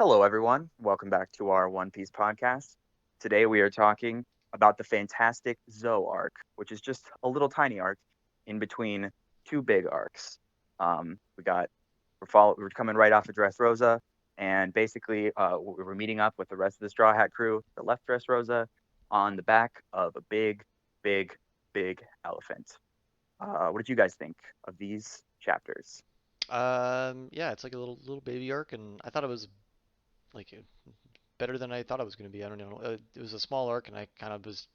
Hello, everyone. Welcome back to our One Piece podcast. Today we are talking about the fantastic Zoe arc, which is just a little tiny arc in between two big arcs. We got we're coming right off of Dressrosa, and basically we're meeting up with the rest of the Straw Hat crew that left Dressrosa on the back of a big, big, big elephant. What did you guys think of these chapters? Yeah, it's like a little baby arc, and I thought it was like better than I thought it was going to be. I don't know. It was a small arc, and I kind of was.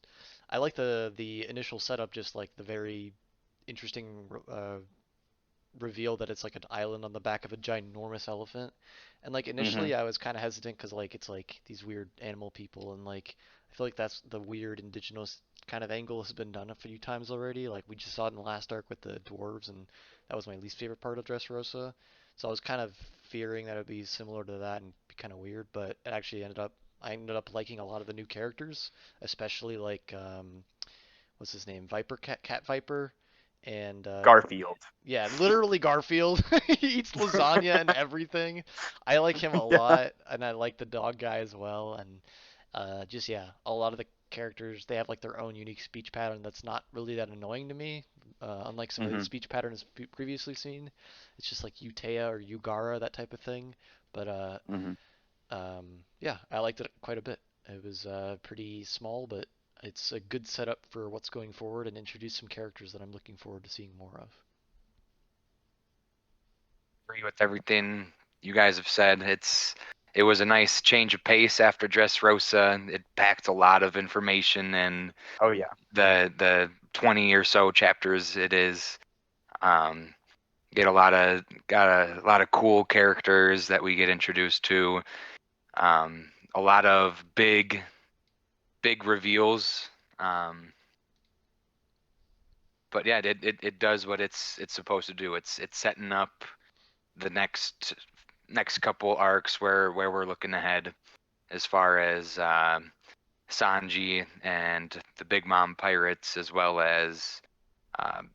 I like the initial setup, just like the very interesting reveal that it's like an island on the back of a ginormous elephant. And like Mm-hmm. initially, I was kind of hesitant because like it's like these weird animal people, and like I feel like that's the weird indigenous kind of angle has been done a few times already. Like we just saw it in the last arc with the dwarves, and that was my least favorite part of Dressrosa. So I was kind of fearing that it would be similar to that and be kind of weird, but it actually ended up. I ended up liking a lot of the new characters, especially like what's his name, Cat Viper, and Garfield. yeah, literally Garfield. He eats lasagna and everything. I like him a Yeah. lot, and I like the dog guy as well. And just yeah, a lot of the characters they have like their own unique speech pattern that's not really that annoying to me. Unlike some of the Mm-hmm. speech patterns previously seen, it's just like Utea or Ugara that type of thing. But Mm-hmm. yeah, I liked it quite a bit. It was pretty small, but it's a good setup for what's going forward and introduce some characters that I'm looking forward to seeing more of. Agree with everything you guys have said. It was a nice change of pace after Dressrosa. It packed a lot of information and Oh yeah. the 20 or so chapters it is. Um, get a lot of got a lot of cool characters that we get introduced to. A lot of big reveals. Um, but yeah, it does what it's supposed to do. It's setting up the next couple arcs where we're looking ahead as far as Sanji and the Big Mom pirates, as well as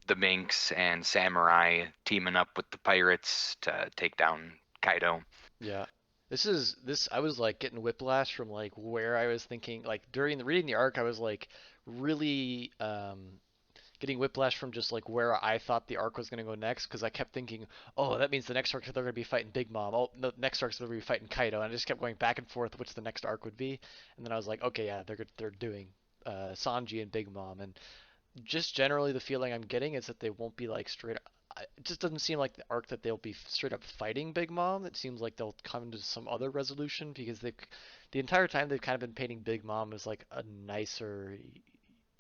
the Minks and Samurai teaming up with the pirates to take down Kaido. Yeah. This I was like getting whiplash from like where I was thinking like during the reading the arc I was like really getting whiplash from just like where I thought the arc was going to go next because I kept thinking, "Oh, that means the next arc they're going to be fighting Big Mom. Oh, the next arc's going to be fighting Kaido." And I just kept going back and forth which the next arc would be. And then I was like, "Okay, yeah, they're doing Sanji and Big Mom." And just generally the feeling I'm getting is that they won't be like straight. It just doesn't seem like the arc that they'll be straight up fighting Big Mom. It seems like they'll come to some other resolution because the entire time they've kind of been painting Big Mom as like a nicer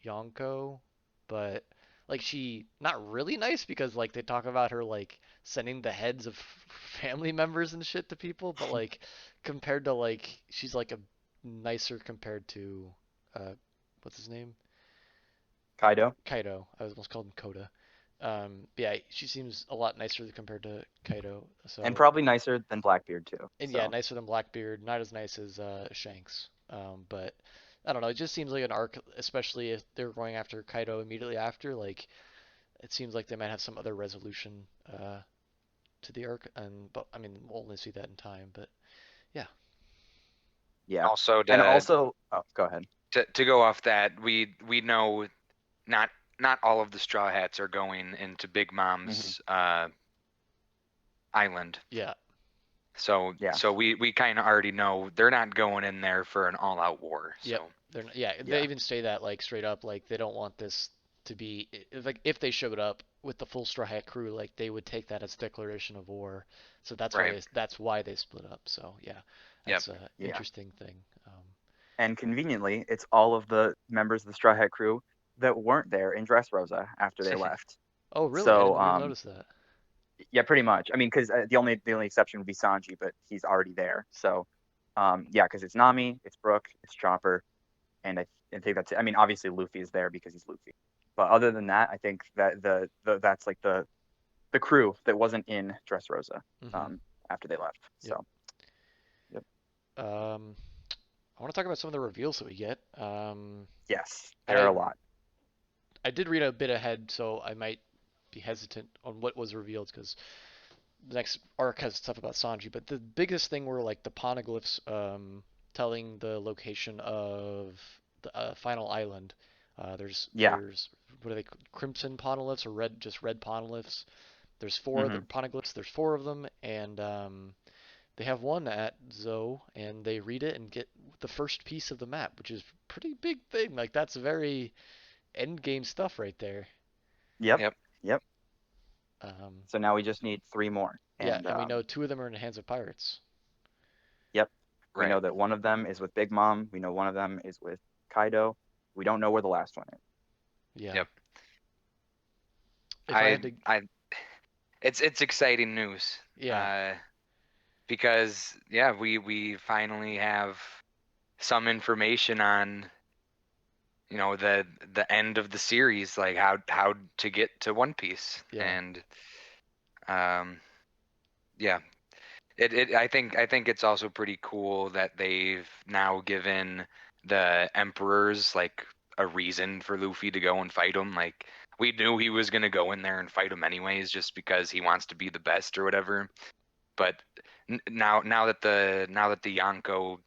Yonko, but like she not really nice because like they talk about her like sending the heads of family members and shit to people, but like compared to like she's like a nicer compared to uh what's his name? Kaido. Kaido. I was almost called him Koda. Yeah, she seems a lot nicer compared to Kaido. And So, probably nicer than Blackbeard too. and yeah, So nicer than Blackbeard. Not as nice as Shanks. But I don't know. It just seems like an arc, especially if they're going after Kaido immediately after. Like, it seems like they might have some other resolution to the arc. And but I mean, we'll only see that in time. But yeah. yeah, Also and to also, oh, go ahead. to go off that, we know not not all of the Straw Hats are going into Big Hmm. Mom's island. Yeah. Yeah, So we kind of already know they're not going in there for an all-out war. Yep. So Yeah, they yeah, even say that like straight up like they don't want this to be like if they showed up with the full Straw Hat crew like they would take that as declaration of war. So right, that's why they split up. So yeah, yep, that's a yeah. interesting thing. And conveniently, it's all of the members of the Straw Hat crew that weren't there in Dressrosa after they left. Oh really? I So, didn't even notice that. yeah, pretty much. I mean, because the only exception would be Sanji, but he's already there. So, yeah, because it's Nami, it's Brook, it's Chopper, and I think that's it. I mean, obviously Luffy is there because he's Luffy. But other than that, I think that the that's like the crew that wasn't in Dressrosa Mm-hmm. um, after they left. Yep. So, yep. Um, I want to talk about some of the reveals that we get. Yes, And there are a lot. I did read a bit ahead, so I might be hesitant on what was revealed because the next arc has stuff about Sanji, but the biggest thing were like the poneglyphs telling the location of the final island. Yeah. There's what are they crimson poneglyphs or red poneglyphs? There's four of the Hmm. poneglyphs. There's four of them, and they have one at Zoe, and they read it and get the first piece of the map, which is a pretty big thing. Like that's very end game stuff right there. Yep. Yep. Yep. Um, So now we just need three more, yeah, and and we know two of them are in the hands of pirates. yep, we Right. know that one of them is with Big Mom. We know one of them is with Kaido. We don't know where the last one is. Yeah. Yep. If I I had to, I it's exciting news. yeah. Uh, because yeah, we finally have some information on the end of the series, like how to get to One Piece, Yeah. and um yeah, I think it's also pretty cool that they've now given the emperors like a reason for Luffy to go and fight him. Like we knew he was gonna go in there and fight him anyways, just because he wants to be the best or whatever. But now that the Yonko,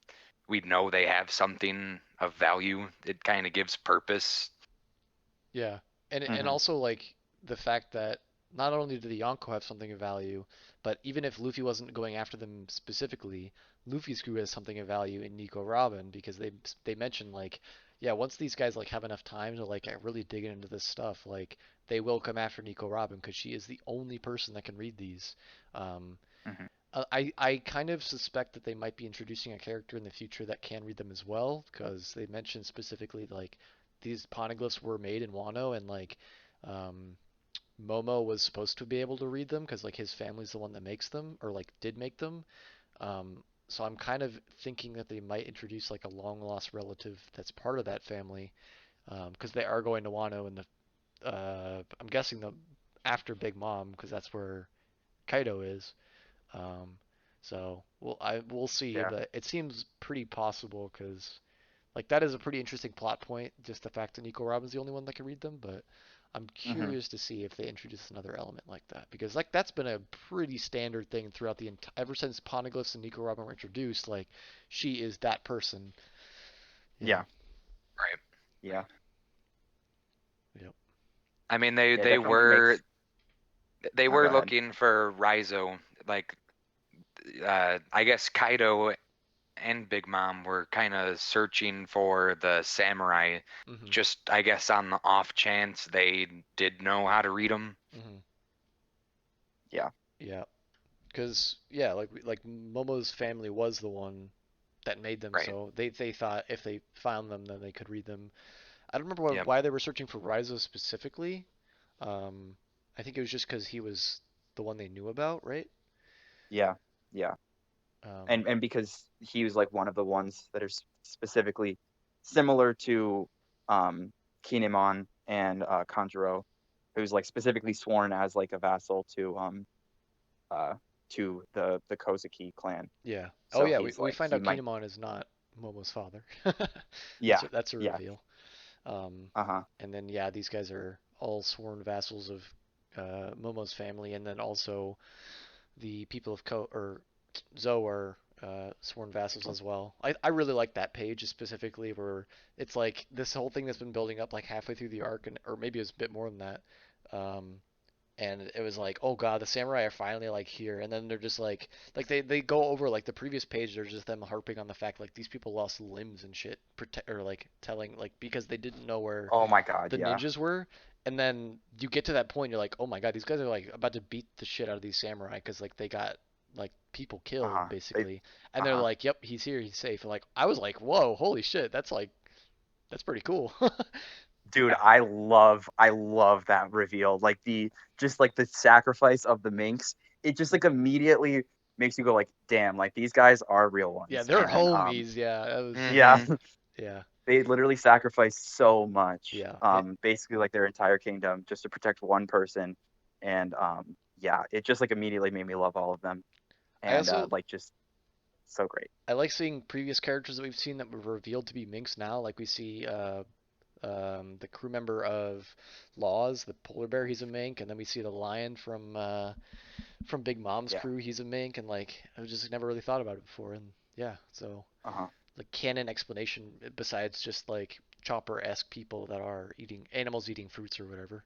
we know they have something of value. It kind of gives purpose. Yeah. And Hmm. also like the fact that not only do the Yonko have something of value, but even if Luffy wasn't going after them specifically, Luffy's crew has something of value in Nico Robin because they mention like, yeah, once these guys like have enough time to like really dig into this stuff, like they will come after Nico Robin because she is the only person that can read these. Um, Hmm. I kind of suspect that they might be introducing a character in the future that can read them as well, because they mentioned specifically like these poneglyphs were made in Wano, and like um, Momo was supposed to be able to read them because like his family's the one that makes them or like did make them. So I'm kind of thinking that they might introduce like a long lost relative that's part of that family, because they are going to Wano in the I'm guessing the after Big Mom because that's where Kaido is. Um, so we'll see, Yeah. but it seems pretty possible because like that is a pretty interesting plot point. Just the fact that Nico Robin's the only one that can read them, but I'm Hmm. curious to see if they introduce another element like that because like that's been a pretty standard thing throughout the ever since Poneglyphs and Nico Robin were introduced. Like she is that person. Yeah. Yeah. Right. Yeah. Yep. I mean, Yeah. It definitely makes. they Oh, were go ahead. looking for Raizo. Like, I guess Kaido and Big Mom were kind of searching for the samurai. Mhm. Just, I guess, on the off chance they did know how to read them. Mhm. Yeah. Yeah. Because yeah, like Momo's family was the one that made them, Right. so they thought if they found them, then they could read them. I don't remember Yep. why they were searching for Rizzo specifically. Um, I think it was just because he was the one they knew about, right? Yeah. Yeah. Um, And because he was like one of the ones that are specifically similar to um Kinemon and Kanjuro, who's like specifically sworn as like a vassal uh to the Kozuki clan. yeah. Oh So yeah, he's we like find he out might. Kinemon is not Momo's father. Yeah. That's a Yeah. reveal. Um, Uh-huh. and then yeah, these guys are all sworn vassals of Momo's family, and then also the people of Zoe are sworn vassals as well. I really like that page specifically where it's like this whole thing that's been building up like halfway through the arc, and or maybe it was a bit more than that. Um, and it was like, oh god, the samurai are finally like here, and then they're just like they go over like the previous page. There's just them harping on the fact like these people lost limbs and shit, or like telling like because they didn't know where Oh my God, the yeah. ninjas were, and then you get to that point, you're like, oh my god, these guys are like about to beat the shit out of these samurai because like they got like people killed Uh-huh. They basically, and they're uh-huh. like, yep, he's here, he's safe. And like I was like, whoa, holy shit, that's like that's pretty cool. Dude, Yeah. I love that reveal. Like the just like the sacrifice of the minks. It just like immediately makes you go like, damn, like these guys are real Yeah, ones. they're And homies. Yeah, that was yeah, Mm-hmm. yeah, they literally sacrificed so much. yeah. Basically like their entire kingdom just to protect one person. And yeah, it just like immediately made me love all of them. I And also like just so great. I like seeing previous characters that we've seen that were revealed to be minks now. Like we see the crew member of Laws, the polar bear, he's a mink, and then we see the lion from from Big Mom's Yeah. crew, he's a mink, and like I just never really thought about it before, and yeah, so Uh-huh. like canon explanation besides just like Chopper-esque people that are eating animals eating fruits or whatever.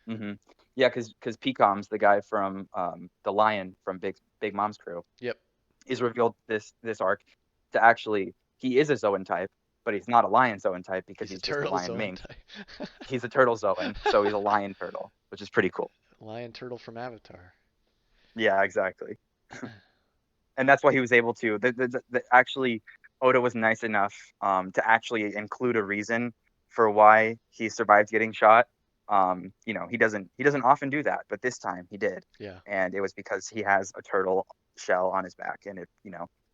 Hmm. Yeah, because Peacom's the guy from the lion from Big Mom's crew Yep, is revealed this arc to actually he is a Zoan type, but he's not a lion Zoan type because he's a he's just a turtle lion zoan mink. type. He's a turtle Zoan, so he's a lion turtle, which is pretty cool. Lion turtle from Avatar. Yeah, exactly. And that's why he was able to. Actually, Oda was nice enough to actually include a reason for why he survived getting shot. He doesn't often do that, but this time he did, Yeah, and it was because he has a turtle shell on his back, and it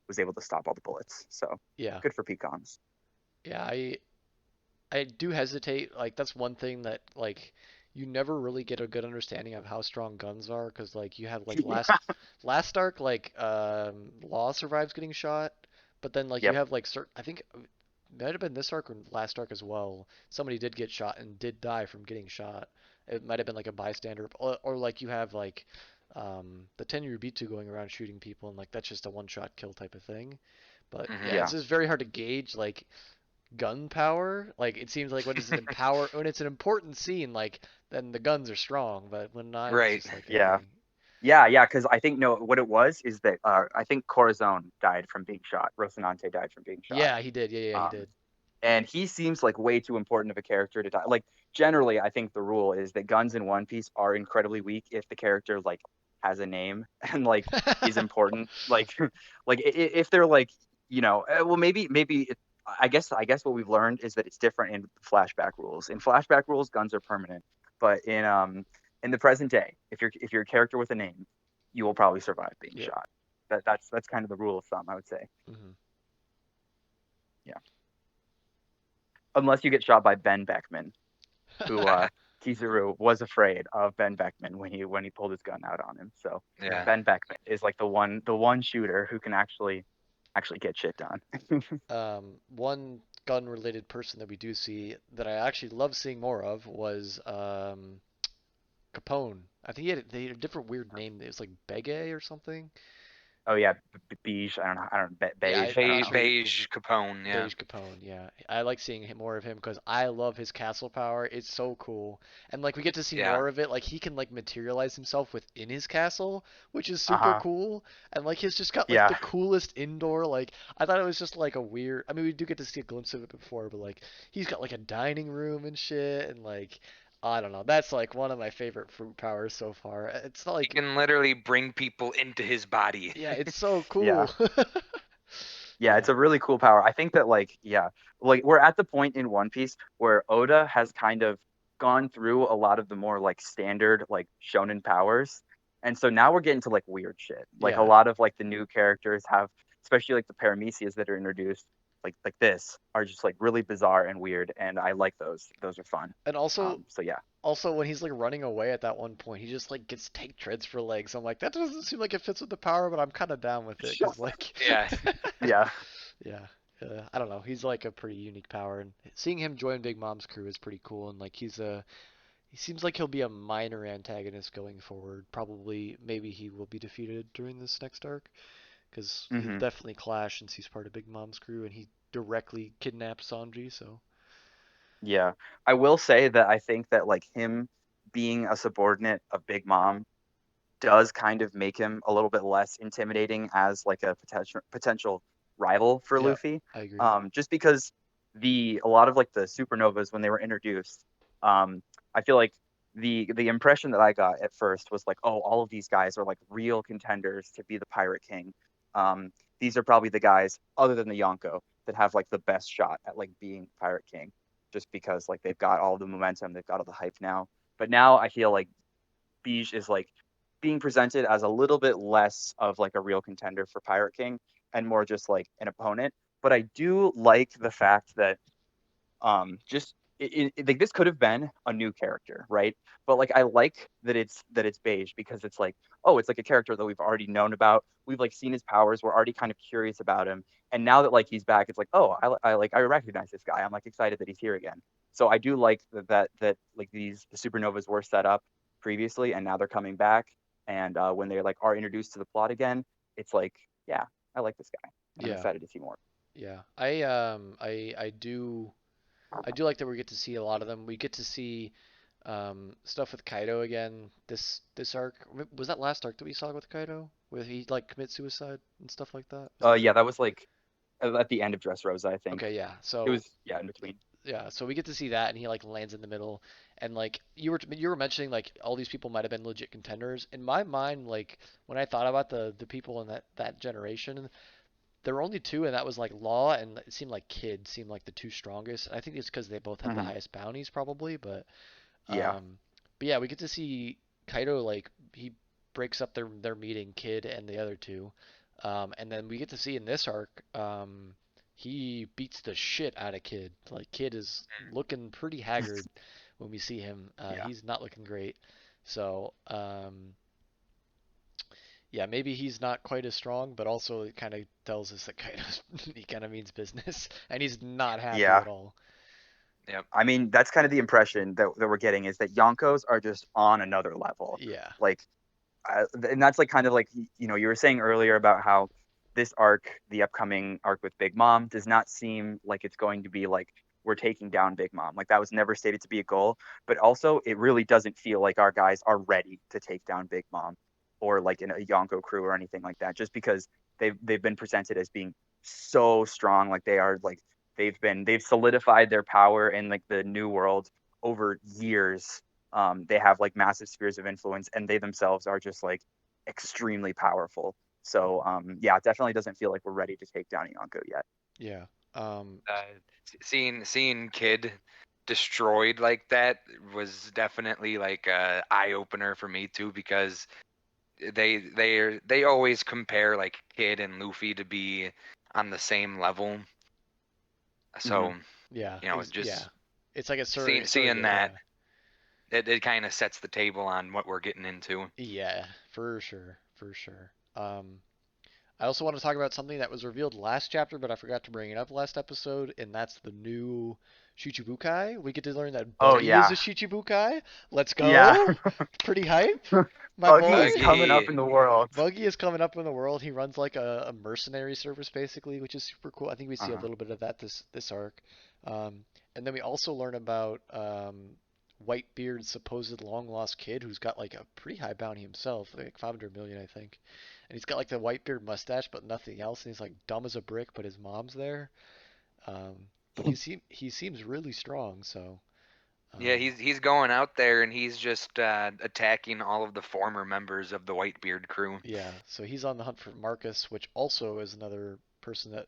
was able to stop all the bullets. So yeah, good for pecans. yeah. I do hesitate. Like that's one thing that like you never really get a good understanding of how strong guns are because like you have like last arc like Law survives getting shot, but then like you Yep. have like certain I think it might have been this arc or last arc as well. Somebody did get shot and did die from getting shot. It might have been like a bystander or like you have like the Tenryubitsu going around shooting people and like that's just a one shot kill type of thing. But yeah, Hmm. it's Yeah. just very hard to gauge like gun power. Like it seems like when it's an important scene, like then the guns are strong, but when not, it's Right. just like Yeah. okay. Yeah. Because I think no, what it was is that I think Corazon died from being shot. Rocinante died from being shot. Yeah, he did. Yeah, he Um, did. and he seems like way too important of a character to die. Like generally, I think the rule is that guns in One Piece are incredibly weak if the character like has a name and like is important. Like if they're like well maybe I guess what we've learned is that it's different in flashback rules. In flashback rules, guns are permanent, but in the present day, if you're a character with a name, you will probably survive being Yep. shot. That's kind of the rule of thumb, I would say. Hmm. Yeah, unless you get shot by Ben Beckman, who Kizaru was afraid of Ben Beckman when he pulled his gun out on him. So Yeah. Yeah. Ben Beckman is like the one shooter who can actually get shit done. One gun-related person that we do see that I actually love seeing more of was Capone. I think they had a different weird name. It was like Bege or something. Oh yeah, beige. I don't know, Yeah, beige. I don't know. Beige Capone. Yeah. Beige Capone, yeah. I like seeing more of him because I love his castle power. It's so cool. And like we get to see Yeah. more of it. Like he can like materialize himself within his castle, which is Uh super huh. cool. And like he's just got like Yeah. the coolest indoor like I thought it was just like a weird I mean we do get to see a glimpse of it before, but like he's got like a dining room and shit and like I don't know. That's like one of my favorite fruit powers so far. It's not He like can literally bring people into his body. yeah, it's so Yeah. cool. Yeah, Yeah. it's a really cool power. I think that like we're at the point in One Piece where Oda has kind of gone through a lot of the more like standard like shonen powers. And so now we're getting to like weird shit. Like a Yeah. lot of like the new characters have, especially like the paramecias that are introduced, like this are just like really bizarre and weird, and I like those. Those are fun. And also So yeah. Also, when he's like running away at that one point, he just like gets take treads for legs. I'm like, that doesn't seem like it fits with the power, but I'm kind of down with it because like, Yeah. Yeah. yeah, I don't know. He's like a pretty unique power, and seeing him join Big Mom's crew is pretty cool. And like, he seems like he'll be a minor antagonist going forward. Probably, maybe he will be defeated during this next arc because he'll Hmm. definitely clash since he's part of Big Mom's crew and he directly kidnaps Sanji. So Yeah. I will say that I think that like him being a subordinate of Big Mom does kind of make him a little bit less intimidating as like a potential rival for yeah, Luffy. I agree. Just because a lot of like the supernovas when they were introduced, I feel like the impression that I got at first was like, oh, all of these guys are like real contenders to be the Pirate King. These are probably the guys other than the Yonko that have like the best shot at like being Pirate King, just because like they've got all the momentum, they've got all the hype now. But now I feel like Beige is like being presented as a little bit less of like a real contender for Pirate King and more just like an opponent. But I do like the fact that just like this could have been a new character, right? But like I like that it's beige because it's like, oh, it's like a character that we've already known about. We've like seen his powers. We're already kind of curious about him. And now that like he's back, it's like, oh, I recognize this guy. I'm like excited that he's here again. So I do like that like the supernovas were set up previously and now they're coming back. And when they like are introduced to the plot again, it's like, yeah, I like this guy, and I'm Yeah, excited to see more. yeah. I do like that we get to see a lot of them. We get to see stuff with Kaido again. This arc was that last arc that we saw with Kaido, where he like commits suicide and stuff like that. Was that? Yeah, that was like at the end of Dressrosa, I think. Okay, yeah. It So was, yeah, in between. yeah, so we get to see that, and he like lands in the middle, and like you were mentioning like all these people might have been legit contenders. In my mind, like when I thought about the people in that generation, there were only two, and that was like Law and it seemed like Kid seemed like the two strongest. I think it's because they both have the Hmm. highest bounties probably, Yeah. um, but yeah, we get to see Kaido like he breaks up their meeting, Kid and the other two, and then we get to see in this arc, he beats the shit out of Kid. Like Kid is looking pretty haggard when we see him. Yeah. He's not looking great. So yeah, maybe he's not quite as strong, but also it kind of tells us that Kaido's he kind of means business, and he's not happy Yeah. at all. Yep. I mean, that's kind of the impression that we're getting, is that Yonkos are just on another level. Yeah, Like, and that's like kind of like, you were saying earlier about how this arc, the upcoming arc with Big Mom, does not seem like it's going to be like we're taking down Big Mom. Like that was never stated to be a goal, but also it really doesn't feel like our guys are ready to take down Big Mom or like in a Yonko crew or anything like that. Just because they've been presented as being so strong, like they are like they've solidified their power in like the new world over years. They have like massive spheres of influence, and they themselves are just like extremely powerful. So yeah, it definitely doesn't feel like we're ready to take down Yonko yet. yeah, Seeing Kid destroyed like that was definitely like a eye opener for me too, because they always compare like Kid and Luffy to be on the same level. Hmm. So yeah, yeah. just It's like a seeing surrogate, that, yeah. it kind of sets the table on what we're getting into. Yeah, for sure, for sure. I also want to talk about something that was revealed last chapter, but I forgot to bring it up last episode, and that's the new Shichibukai. We get to learn that Oh Buggy is a yeah, Shichibukai. Let's yeah. go! Pretty hype, my Buggy boy. is coming up Buggy, in the world. Buggy is coming up in the world. He runs like a mercenary service basically, which is super cool. I think we see a Uh-huh. little bit of that this arc. And then we also learn about Whitebeard's supposed long lost kid who's got like a pretty high bounty himself, like 500 million I think. And he's got like the Whitebeard mustache but nothing else, and he's like dumb as a brick, but his mom's there. Um, but he seems really strong, so yeah, um, he's going out there and he's just attacking all of the former members of the Whitebeard crew. yeah. So he's on the hunt for Marcus, which also is another person that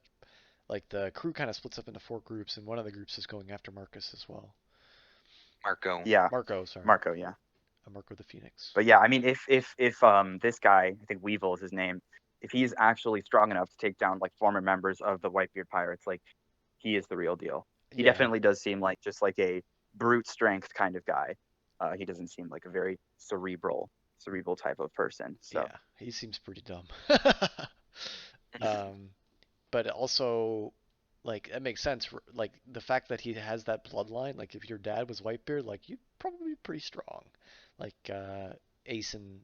like the crew kind of splits up into four groups, and one of the groups is going after Marcus as well. Marco. Yeah, Marco, sorry, Marco. Yeah, Marco the Phoenix. but yeah, I mean, if this guy, I think Weevil is his name, if he's actually strong enough to take down like former members of the Whitebeard Pirates, like he is the real deal. He Yeah, definitely does seem like just like a brute strength kind of guy. He doesn't seem like a very cerebral type of person. So yeah, he seems pretty dumb. um, but also, like that makes sense. Like the fact that he has that bloodline. Like if your dad was Whitebeard, like you'd probably be pretty strong. Like Ace and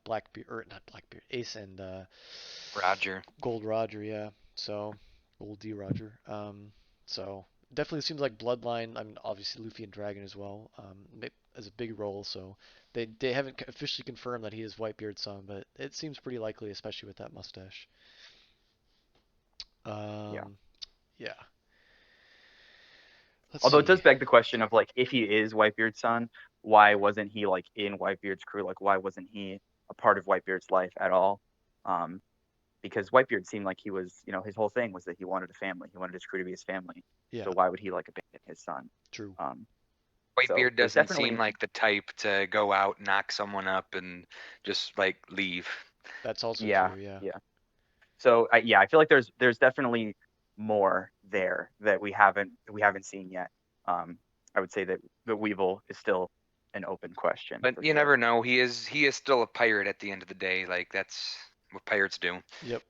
Blackbeard, or not Blackbeard, Ace and Roger. Gold Roger, yeah. So Gold D Roger. So definitely seems like Bloodline. I mean, obviously Luffy and Dragon as well. As a big role. So they haven't officially confirmed that he is Whitebeard's son, but it seems pretty likely, especially with that mustache. yeah. Um, yeah. Let's Although it does see. beg the question of like if he is Whitebeard's son, why wasn't he like in Whitebeard's crew? Like why wasn't he a part of Whitebeard's life at all? Um, because Whitebeard seemed like he was, his whole thing was that he wanted a family. He wanted his crew to be his family. Yeah. So why would he like abandon his son? True. Um, so Whitebeard there's doesn't seem definitely, like the type to go out, knock someone up, and just like leave. That's also yeah, true. Yeah. yeah. So yeah, I feel like there's definitely more there that we haven't seen yet. I would say that the Weevil is still an open question But for you sure. never know. He is still a pirate at the end of the day. Like that's what pirates do. Yep.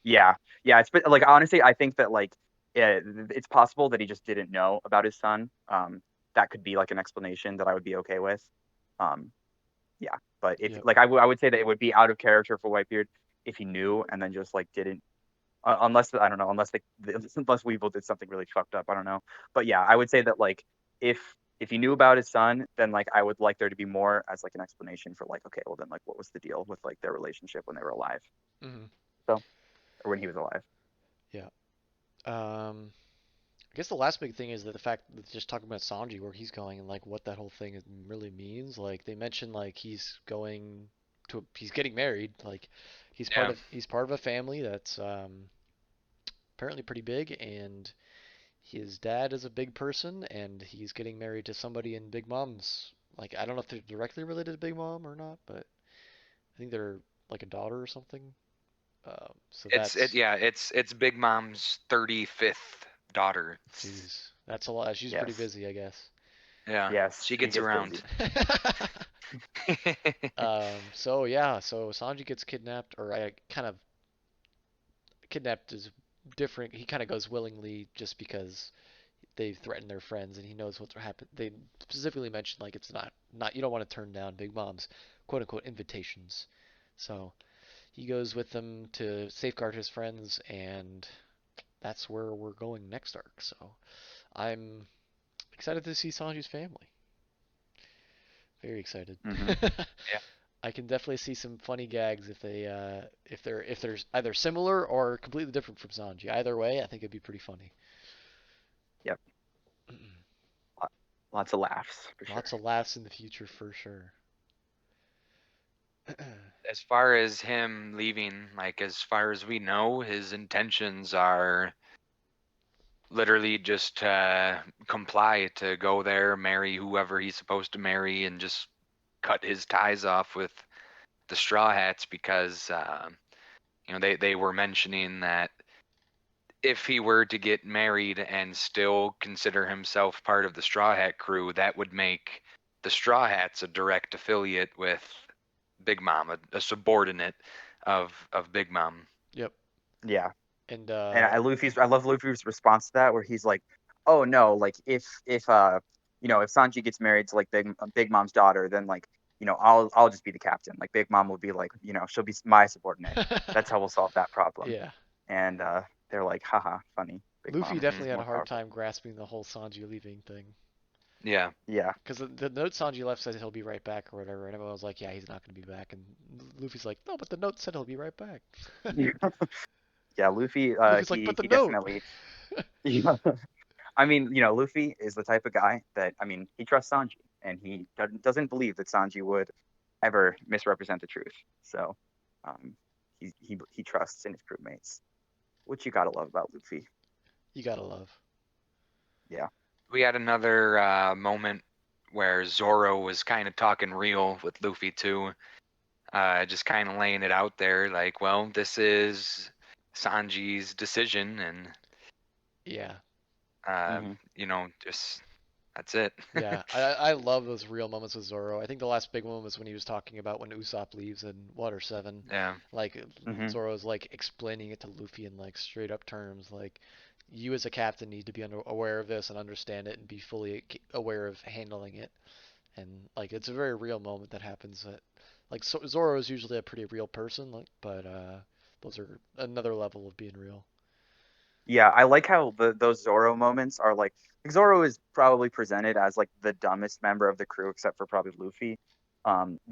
Yeah, yeah. It's like honestly, I think that like it's possible that he just didn't know about his son. That could be like an explanation that I would be okay with. Um, yeah. But if Yep. like I would say that it would be out of character for Whitebeard if he knew and then just like didn't. Unless I don't know, unless Weevil did something really fucked up, I don't know. But yeah, I would say that like if he knew about his son, then like I would like there to be more as like an explanation for like okay, well then like what was the deal with like their relationship when they were alive, Hmm. so or when he was alive. Yeah. I guess the last big thing is that the fact that just talking about Sanji, where he's going, and like what that whole thing really means. Like they mentioned, like he's getting married. Like Yeah. he's part of a family that's apparently pretty big, and his dad is a big person, and he's getting married to somebody in Big Mom's. Like I don't know if they're directly related to Big Mom or not, but I think they're like a daughter or something. So that's It's Big Mom's 35th daughter. Jeez, that's a lot. She's pretty Yes, busy, I guess. Yeah, yes, she she gets gets around. busy. So yeah, so Sanji gets kidnapped, or I kind of kidnapped is different. He kind of goes willingly just because they threaten their friends and he knows what's happened. They specifically mentioned like it's not you don't want to turn down Big Mom's quote unquote invitations. So he goes with them to safeguard his friends, and that's where we're going next arc. So I'm excited to see Sanji's family. Very excited. Hmm. Yeah. I can definitely see some funny gags if they're either similar or completely different from Sanji. Either way, I think it'd be pretty funny. Yep. Lots of laughs for Lots sure. of laughs in the future for sure. As far as him leaving, like as far as we know, his intentions are literally just to comply, to go there, marry whoever he's supposed to marry, and just cut his ties off with the Straw Hats because they were mentioning that if he were to get married and still consider himself part of the Straw Hat crew, that would make the Straw Hats a direct affiliate with Big Mom, a subordinate of Big Mom. Yep. Yeah, And and I love Luffy's response to that where he's like, oh no, like if Sanji gets married to like Big Mom's daughter, then like I'll just be the captain. Like Big Mom will be like she'll be my subordinate. That's how we'll solve that problem. yeah, And they're like, haha, funny. Big Luffy Mom Hmm. definitely is had a more hard powerful. time grasping the whole Sanji leaving thing. Yeah. Yeah. Because the note Sanji left said he'll be right back or whatever, and everyone was like, "Yeah, he's not going to be back." And Luffy's like, "No, but the note said he'll be right back." Yeah, Luffy, Luffy's like, "But he the he note." definitely. Yeah. I mean, Luffy is the type of guy that I mean, he trusts Sanji, and he doesn't believe that Sanji would ever misrepresent the truth. So, um, he trusts in his crewmates, which you gotta love about Luffy. You gotta love. Yeah. We had another moment where Zoro was kind of talking real with Luffy too, just kind of laying it out there, like, well, this is Sanji's decision, and Yeah, uh, Hmm. just that's it. yeah. I love those real moments with Zoro. I think the last big one was when he was talking about when Usopp leaves in Water 7. Yeah. Like Hmm. Zoro's like explaining it to Luffy in like straight up terms, like you as a captain need to be aware of this and understand it and be fully aware of handling it. And like it's a very real moment that happens. Like Zoro is usually a pretty real person, like, but those are another level of being real. Yeah, I like how those Zoro moments are like Zoro is probably presented as like the dumbest member of the crew, except for probably Luffy.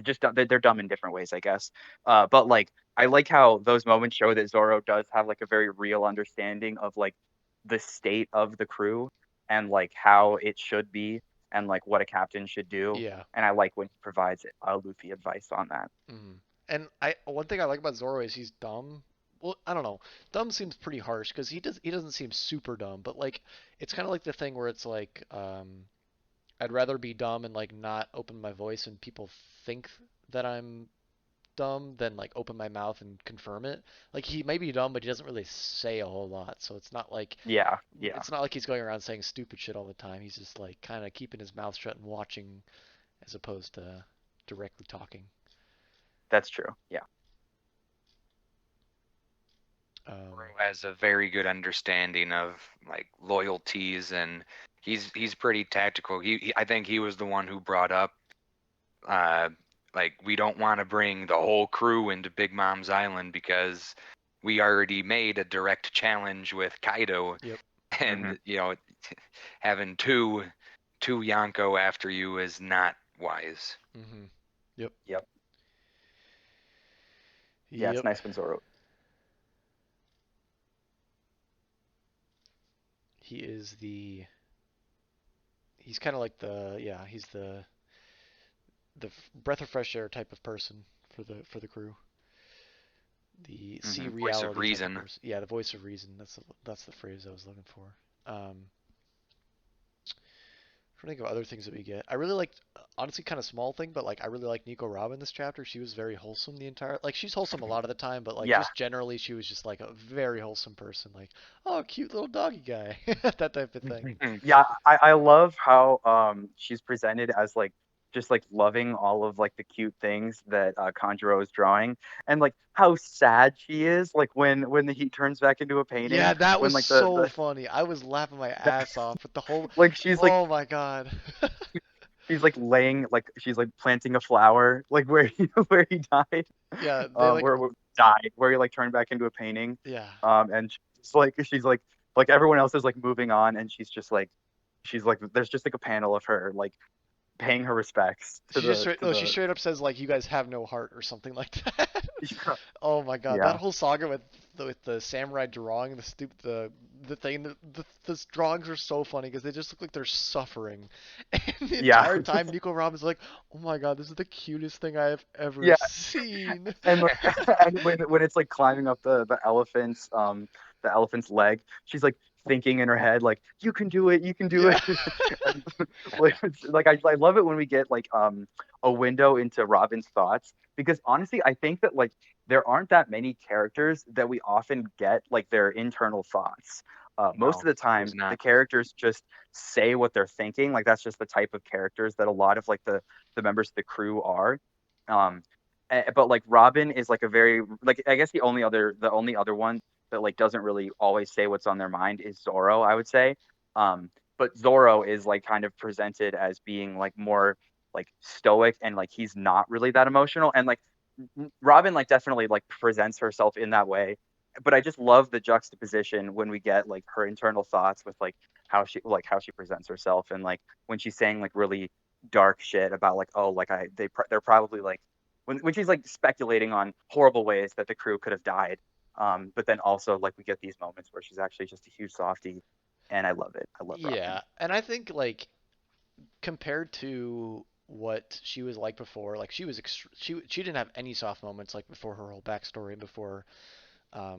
Just they're dumb in different ways, I guess. But like I like how those moments show that Zoro does have like a very real understanding of like the state of the crew and like how it should be and like what a captain should do. Yeah. And I like when he provides Luffy advice on that. And I one thing I like about Zoro is he's dumb. Well, I don't know. Dumb seems pretty harsh because he doesn't seem super dumb, but like it's kind of like the thing where it's like I'd rather be dumb and like not open my voice and people think that I'm dumb than like open my mouth and confirm it. Like he may be dumb, but he doesn't really say a whole lot, so Yeah, yeah, it's not like he's going around saying stupid shit all the time. He's just like kind of keeping his mouth shut and watching as opposed to directly talking. that's true. Yeah. Um, Has a very good understanding of like loyalties, and he's pretty tactical. I think he was the one who brought up uh, Like we don't want to bring the whole crew into Big Mom's Island because we already made a direct challenge with Kaido, Yep. Hmm. and having two Yonko after you is not wise. Mm-hmm. Yep. Yep. Yeah, it's Yep. nice when Zoro. He is the. He's kind of like the. Yeah. He's the breath of fresh air type of person for the crew. The see Hmm. Voice of reality type of reason. person. Yeah, the voice of reason. That's the phrase I was looking for. Trying to think of other things that we get. I really liked, honestly, kind of small thing, but like I really like Nico Robin this chapter. She was very wholesome the entire. Like she's wholesome a lot of the time, but like Yeah. just generally, she was just like a very wholesome person. Like, oh, cute little doggy guy, that type of thing. Yeah, I love how she's presented as like just like loving all of like the cute things that Kanjuro is drawing, and like how sad she is like when the heat turns back into a painting, Yeah, that when was like so the funny. I was laughing my that, ass off with the whole. like she's like Oh my god. she's like laying like she's like planting a flower like where he where he died, Yeah, they like. where died where he like turned back into a painting, Yeah. and she's like everyone else is like moving on, and she's like there's just like a panel of her like paying her respects to She just the straight, to no, she the straight up says like you guys have no heart or something like that. Oh my god, that yeah. whole saga with the samurai drawing the thing the drawings are so funny because they just look like they're suffering, and the Yeah. entire time Nico Robin's like, oh my god, this is the cutest thing I have ever Yeah. seen. And and when it's like climbing up the elephant's leg, she's like thinking in her head like you can do it, you can do Yeah. it. And, like I love it when we get like a window into Robin's thoughts, because honestly I think that like there aren't that many characters that we often get like their internal thoughts. Most No, of the there's time the not. characters just say what they're thinking, like that's just the type of characters that a lot of like the members of the crew are. um but like Robin is like a very like I guess the only other one that like doesn't really always say what's on their mind is Zorro, I would say. But Zorro is like kind of presented as being like more like stoic, and like he's not really that emotional, and like Robin like definitely like presents herself in that way. But I just love the juxtaposition when we get like her internal thoughts with like how she presents herself, and like when she's saying like really dark shit about like, oh, like they're probably like when she's like speculating on horrible ways that the crew could have died. But then also like we get these moments where she's actually just a huge softie, and I love it. I love Robin. Yeah, and I think like compared to what she was like before, like she didn't have any soft moments like before her whole backstory and before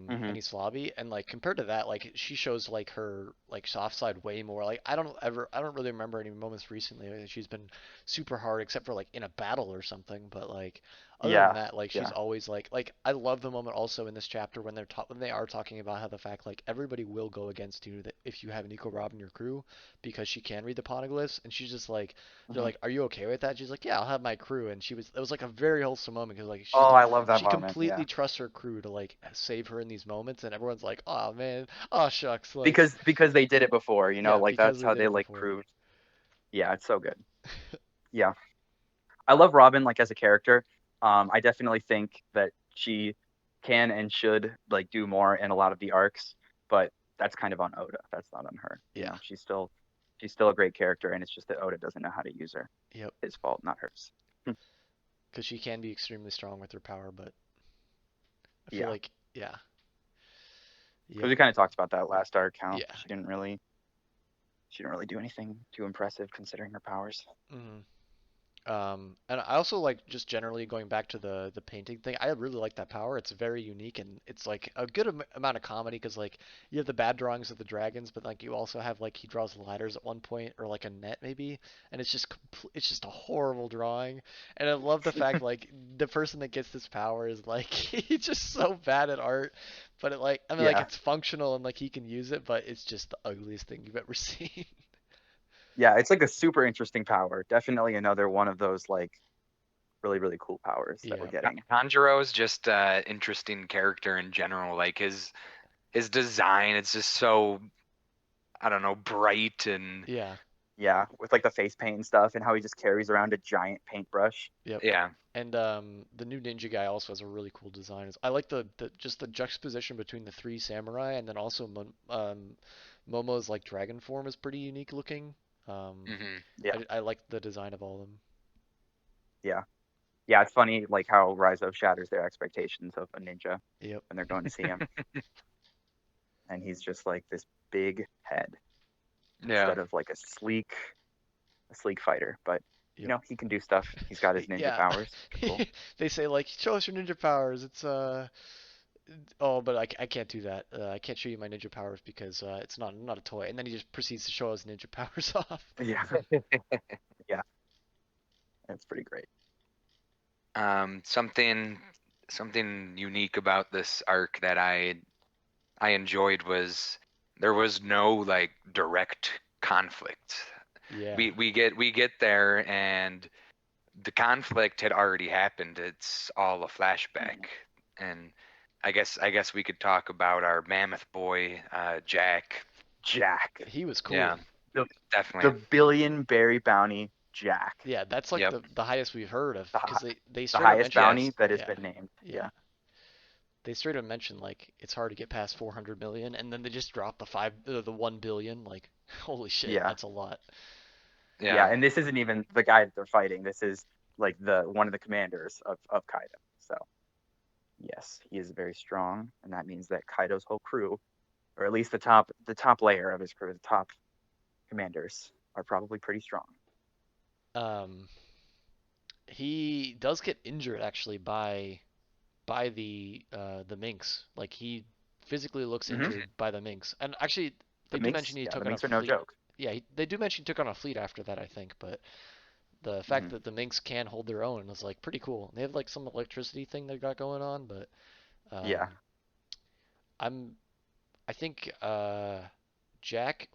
Hmm. any slobby, and like compared to that, like she shows like her like soft side way more. Like I don't really remember any moments recently that she's been super hard except for like in a battle or something, but like other than Yeah, that, like she's yeah. always like I love the moment also in this chapter when when they are talking about how the fact like everybody will go against you that if you have Nico Rob in your crew because she can read the poneglyphs, and she's just like they're Hmm. like, are you okay with that? She's like, yeah, I'll have my crew, and she was it was like a very wholesome moment because like Oh, I love that she moment. Yeah, completely trusts her crew to like save her in these moments, and everyone's like, "Oh man, oh shucks," like, because they did it before, yeah, like because that's they how did they it like before. proved. Yeah, it's so good. Yeah, I love Robin like as a character. I definitely think that she can and should like do more in a lot of the arcs, but that's kind of on Oda. That's not on her. Yeah, She's still a great character, and it's just that Oda doesn't know how to use her. yep, His fault, not hers. because she can be extremely strong with her power, but I feel Yeah, like, yeah, because yep, we kind of talked about that last arc, how yeah. she didn't really do anything too impressive considering her powers. hmm and I also like just generally going back to the painting thing. I really like that power. It's very unique and it's like a good amount of comedy because like you have the bad drawings of the dragons, but like you also have like he draws ladders at one point or like a net maybe, and it's just it's just a horrible drawing. And I love the fact like the person that gets this power is like he's just so bad at art, but it like I mean like Yeah, it's functional and like he can use it, but it's just the ugliest thing you've ever seen. yeah, it's like a super interesting power. Definitely another one of those like really really cool powers that we're Yeah. getting. Tanjiro's just interesting character in general. Like his design, it's just so I don't know, bright and Yeah. Yeah, with like the face paint and stuff, and how he just carries around a giant paintbrush. Yep. Yeah. And the new ninja guy also has a really cool design. I like the just the juxtaposition between the three samurai, and then also Momo's like dragon form is pretty unique looking. Um, Hmm. Yeah, I like the design of all of them. yeah, yeah. It's funny like how Rise of shatters their expectations of a ninja Yep. when they're going to see him, and he's just like this big head Yeah. instead of like a sleek fighter. But Yep. he can do stuff. He's got his ninja Yeah. powers. They're cool. They say like show us your ninja powers. It's oh, but I can't do that. I can't show you my ninja powers because it's not a toy. And then he just proceeds to show us ninja powers off. Yeah, yeah. It's pretty great. Something unique about this arc that I enjoyed was there was no like direct conflict. Yeah. We get there and the conflict had already happened. It's all a flashback. And I guess we could talk about our mammoth boy, Jack. Jack, He was Yeah, cool. the definitely. the billion berry bounty Jack, Yeah, that's like Yep. the highest we've heard of the because hi- they the straight up highest mentioned bounty Yes. that has yeah been named. yeah Yeah, they straight up mentioned like it's hard to get past 400 million and then they just drop the 1 billion like holy shit yeah, that's a lot. yeah. Yeah. And this isn't even the guy that they're fighting. This is like the one of the commanders of Kaido. So yes, he is very strong, and that means that Kaido's whole crew, or at least the top layer of his crew, the top commanders, are probably pretty strong. Um, he does get injured actually by the minx. Like he physically looks Hmm. injured by the minx. And actually, The they do mention Minks, he yeah, the took on a Minks are no fleet. joke. Yeah, they do mention he took on a fleet after that, I think. But the fact Hmm. that the minx can hold their own is like pretty cool. They have like some electricity thing they got going on, but um, Yeah, I'm I think Jack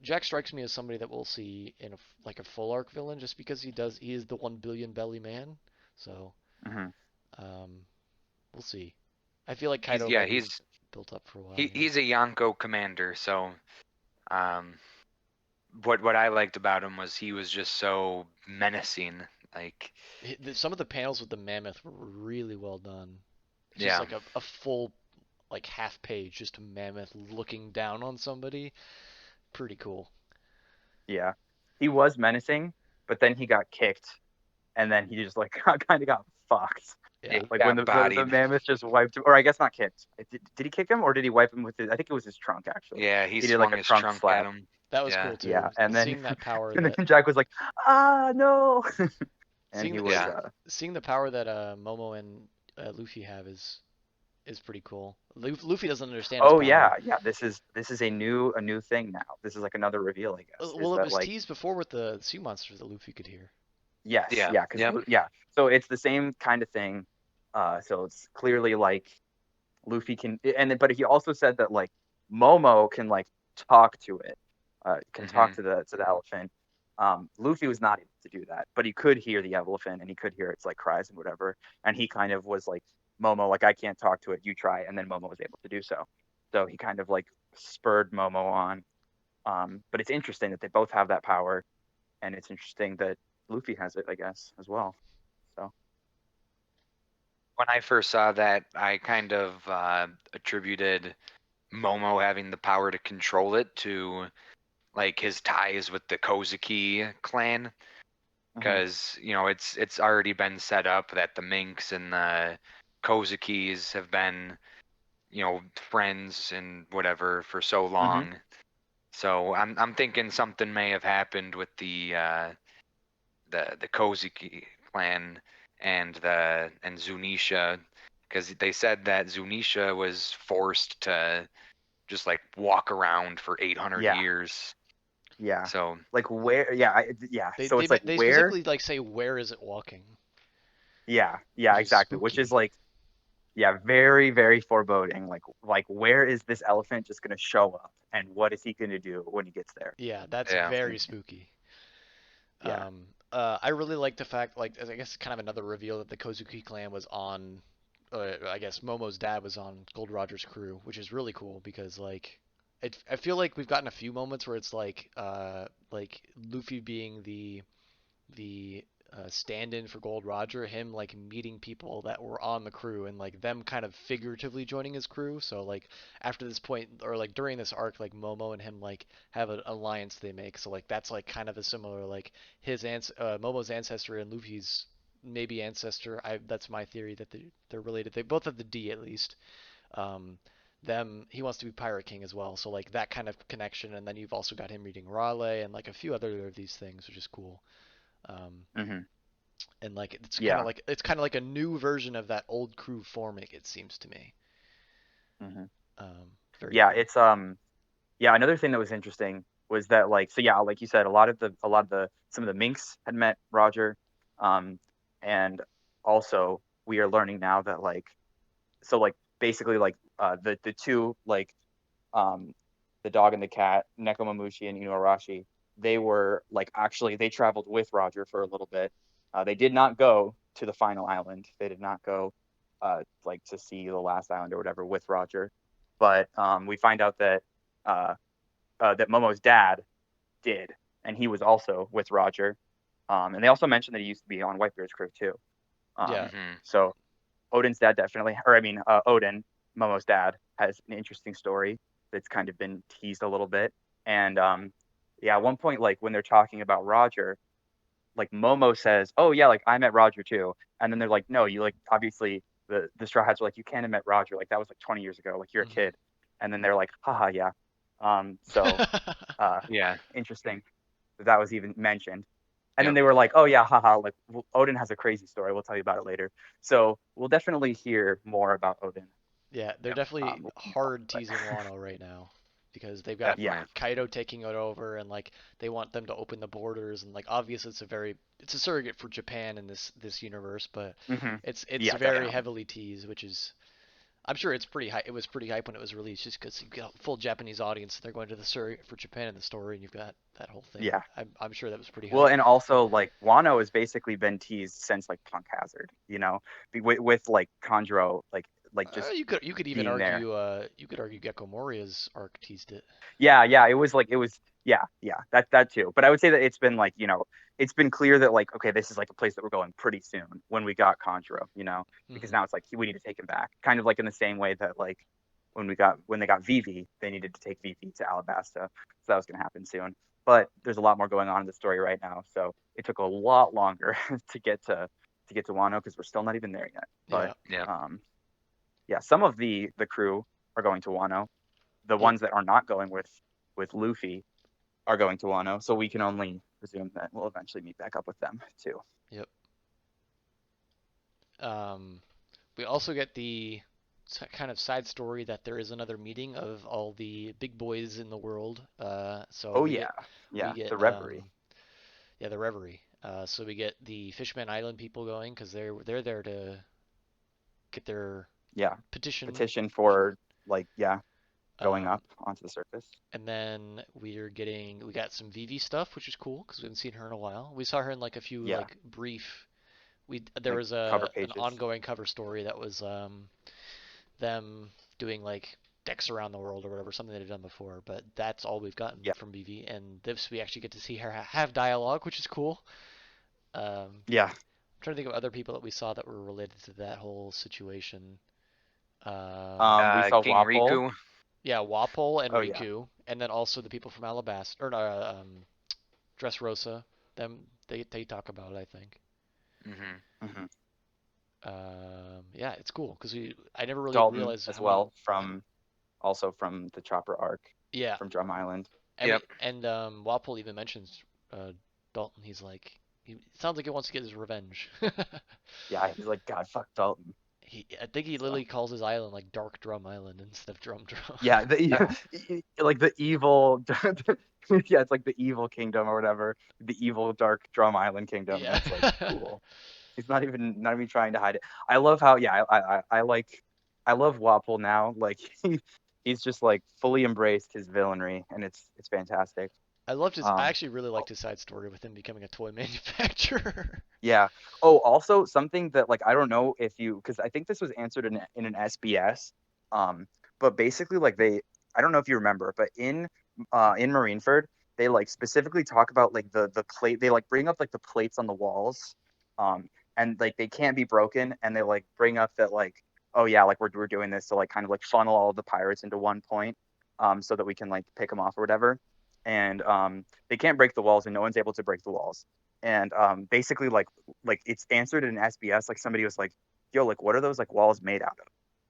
Jack strikes me as somebody that we'll see in like a full arc villain just because he is the 1 billion belly man. So hmm, um, we'll see. I feel like He's Kaido yeah, might be he's built up for a while he here. he's a Yonko commander, so um what I liked about him was he was just so menacing. Like, Some of the panels with the mammoth were really well done. It's just yeah. like a full like half page, just a mammoth looking down on somebody. Pretty cool. yeah. He was menacing, but then he got kicked, and then he just like kind of got fucked. Yeah, Yeah. he Like when got the bodied. mammoth just wiped him, or I guess not kicked. Did he kick him, or did he wipe him with his? I think it was his trunk actually. Yeah, he He did like swung a his trunk trunk at slap. him. That was Yeah. cool Yeah, too. and then Seeing that power and that then Jack was like, "Ah, no!" and seeing he the, was Yeah. seeing the power that Momo and Luffy have is pretty cool. Luffy doesn't understand his Oh yeah, power. yeah. This is a new thing now. This is like another reveal, I guess. Is Well, it that was like teased before with the sea monsters that Luffy could hear. yes, Yeah. yeah, because Yep. yeah. So it's the same kind of thing. So it's clearly like Luffy can, but he also said that like Momo can like talk to it, can talk Hmm. to the elephant. Luffy was not able to do that, but he could hear the elephant and he could hear its like cries and whatever. And he kind of was like, Momo, like I can't talk to it, you try. And then Momo was able to do so. So he kind of like spurred Momo on. But it's interesting that they both have that power, and it's interesting that Luffy has it, I guess, as well. So When I first saw that, I kind of attributed Momo having the power to control it to like his ties with the Kozuki clan, mhm. because it's already been set up that the Minks and the Kozukis have been friends and whatever for so Mhm. long. So I'm thinking something may have happened with the Kozuki clan and Zunisha, because they said that Zunisha was forced to just like walk around for 800 Yeah, years. yeah. So Like where? Yeah, yeah. They So they it's like they where? specifically like say where is it walking, Yeah, yeah, which is exactly. Which is spooky. like, yeah, very, very foreboding. Like where is this elephant just gonna show up, and what is he gonna do when he gets there? Yeah, that's yeah. It's gonna very be, spooky. yeah. I really like the fact, like, I guess kind of another reveal that the Kozuki clan was on, I guess Momo's dad was on Gold Roger's crew, which is really cool because, like, I feel like we've gotten a few moments where it's like Luffy being the stand-in for Gold Roger, him like meeting people that were on the crew and like them kind of figuratively joining his crew. So like after this point or like during this arc, like Momo and him like have an alliance they make. So like that's like kind of a similar like Momo's ancestor and Luffy's maybe ancestor. I That's my theory that they're related. They both have the D at least. Um, them he wants to be Pirate King as well. So like that kind of connection, and then you've also got him reading Raleigh and like a few other of these things, which is cool. Um, Hmm. and like Yeah. it's kind of like a new version of that old crew forming. It seems to me. Hmm. Very Yeah, cool. yeah, another thing that was interesting was that like so yeah, like you said, a lot of the some of the minks had met Roger, um, and also we are learning now that like so like basically like the two like um the dog and the cat, Nekomamushi and Inuarashi, they were like actually they traveled with Roger for a little bit. They did not go to the final island. They did not go like to see the last island or whatever with Roger. But we find out that uh, that Momo's dad did, and he was also with Roger. And they also mentioned that he used to be on Whitebeard's crew too. Yeah. Um, Hmm. so Odin's dad definitely, or I mean, Odin, Momo's dad, has an interesting story that's kind of been teased a little bit. And yeah, at one point, like when they're talking about Roger, like Momo says, "Oh yeah, like I met Roger too," and then they're like, "No, you like obviously the Straw Hats are like you can't have met Roger, like that was like 20 years ago, like you're a Hmm. kid," and then they're like, "Haha, yeah." So uh, Yeah. interesting that was even mentioned. And then Yep. they were like, "Oh yeah, haha, like Odin has a crazy story. We'll tell you about it later." So we'll definitely hear more about Odin. Yeah, they're Yep. definitely When we talk hard about teasing it. Wano right now because they've got Yeah. Definitely. Kaido taking it over and like they want them to open the borders and like obviously it's a surrogate for Japan in this universe, but Hmm. it's Yeah, very definitely. heavily teased, which is I'm sure it's pretty high. It was pretty hype when it was released, just because you've got a full Japanese audience. They're going to the surrogate for Japan in the story, and you've got that whole thing. Yeah. I'm sure that was pretty Well, hype. and also like Wano has basically been teased since like Punk Hazard, with like Conjuro, like just You could even being there. argue Gecko Moria's arc teased it. Yeah, yeah, it was yeah, yeah, that too. But I would say that it's been like, it's been clear that like, okay, this is like a place that we're going pretty soon when we got Conjuro, because Hmm. now it's like we need to take him back. Kind of like in the same way that like when they got Vivi, they needed to take Vivi to Alabasta. So that was gonna happen soon. But there's a lot more going on in the story right now. So it took a lot longer to get to Wano because we're still not even there yet. But Yeah. Yep. um yeah, some of the crew are going to Wano. The Yep. ones that are not going with Luffy are going to Wano, so we can only presume that we'll eventually meet back up with them too. Yep. Um, we also get the kind of side story that there is another meeting of all the big boys in the world. So Oh we yeah, get we yeah, get the Reverie. yeah, the Reverie. So we get the Fishman Island people going because they're there to get their Yeah, petition. petition for like yeah going Um, up onto the surface. and then we got some Vivi stuff, which is cool because we haven't seen her in a while. We saw her in like a few Yeah, like brief. There like was cover an pages. ongoing cover story that was them doing like decks around the world or whatever, something they've done before. But that's all we've gotten Yeah, from Vivi, and this we actually get to see her have dialogue, which is cool. I'm yeah. trying to think of other people that we saw that were related to that whole situation. We saw King Wapol. Riku. Yeah, Wapol and Oh yeah, Riku, and then also the people from Alabasta or Dressrosa. Them they talk about it, I think. Hmm. hmm Yeah, it's cool because I never really Dalton realized as how many. well from also from the Chopper arc Yeah, from Drum Island. Yep. Walpole even mentions uh, Dalton. He's like, he it sounds like he wants to get his revenge. Yeah, he's like God, fuck Dalton. I think he So literally calls his island like Dark Drum Island instead of Drum Drum. yeah, Uh, like the evil, yeah, it's like the evil kingdom or whatever, the evil dark Drum Island kingdom, and Yeah. it's like cool. He's not even trying to hide it. I love how yeah, I love Wapol now. Like he's just like fully embraced his villainry, and it's fantastic. I loved his. I Um, actually really liked his side story with him becoming a toy manufacturer. yeah. Oh, also something that like I don't know if you because I think this was answered in an SBS. Um, but basically like I don't know if you remember, but in Marineford, they like specifically talk about like the plate. They like bring up like the plates on the walls, um, and like they can't be broken. And they like bring up that like, oh yeah, like we're doing this to like kind of like funnel all of the pirates into one point, so that we can like pick them off or whatever. And they can't break the walls, and no one's able to break the walls. And basically like it's answered in SBS. Like somebody was like, yo, like what are those like walls made out of?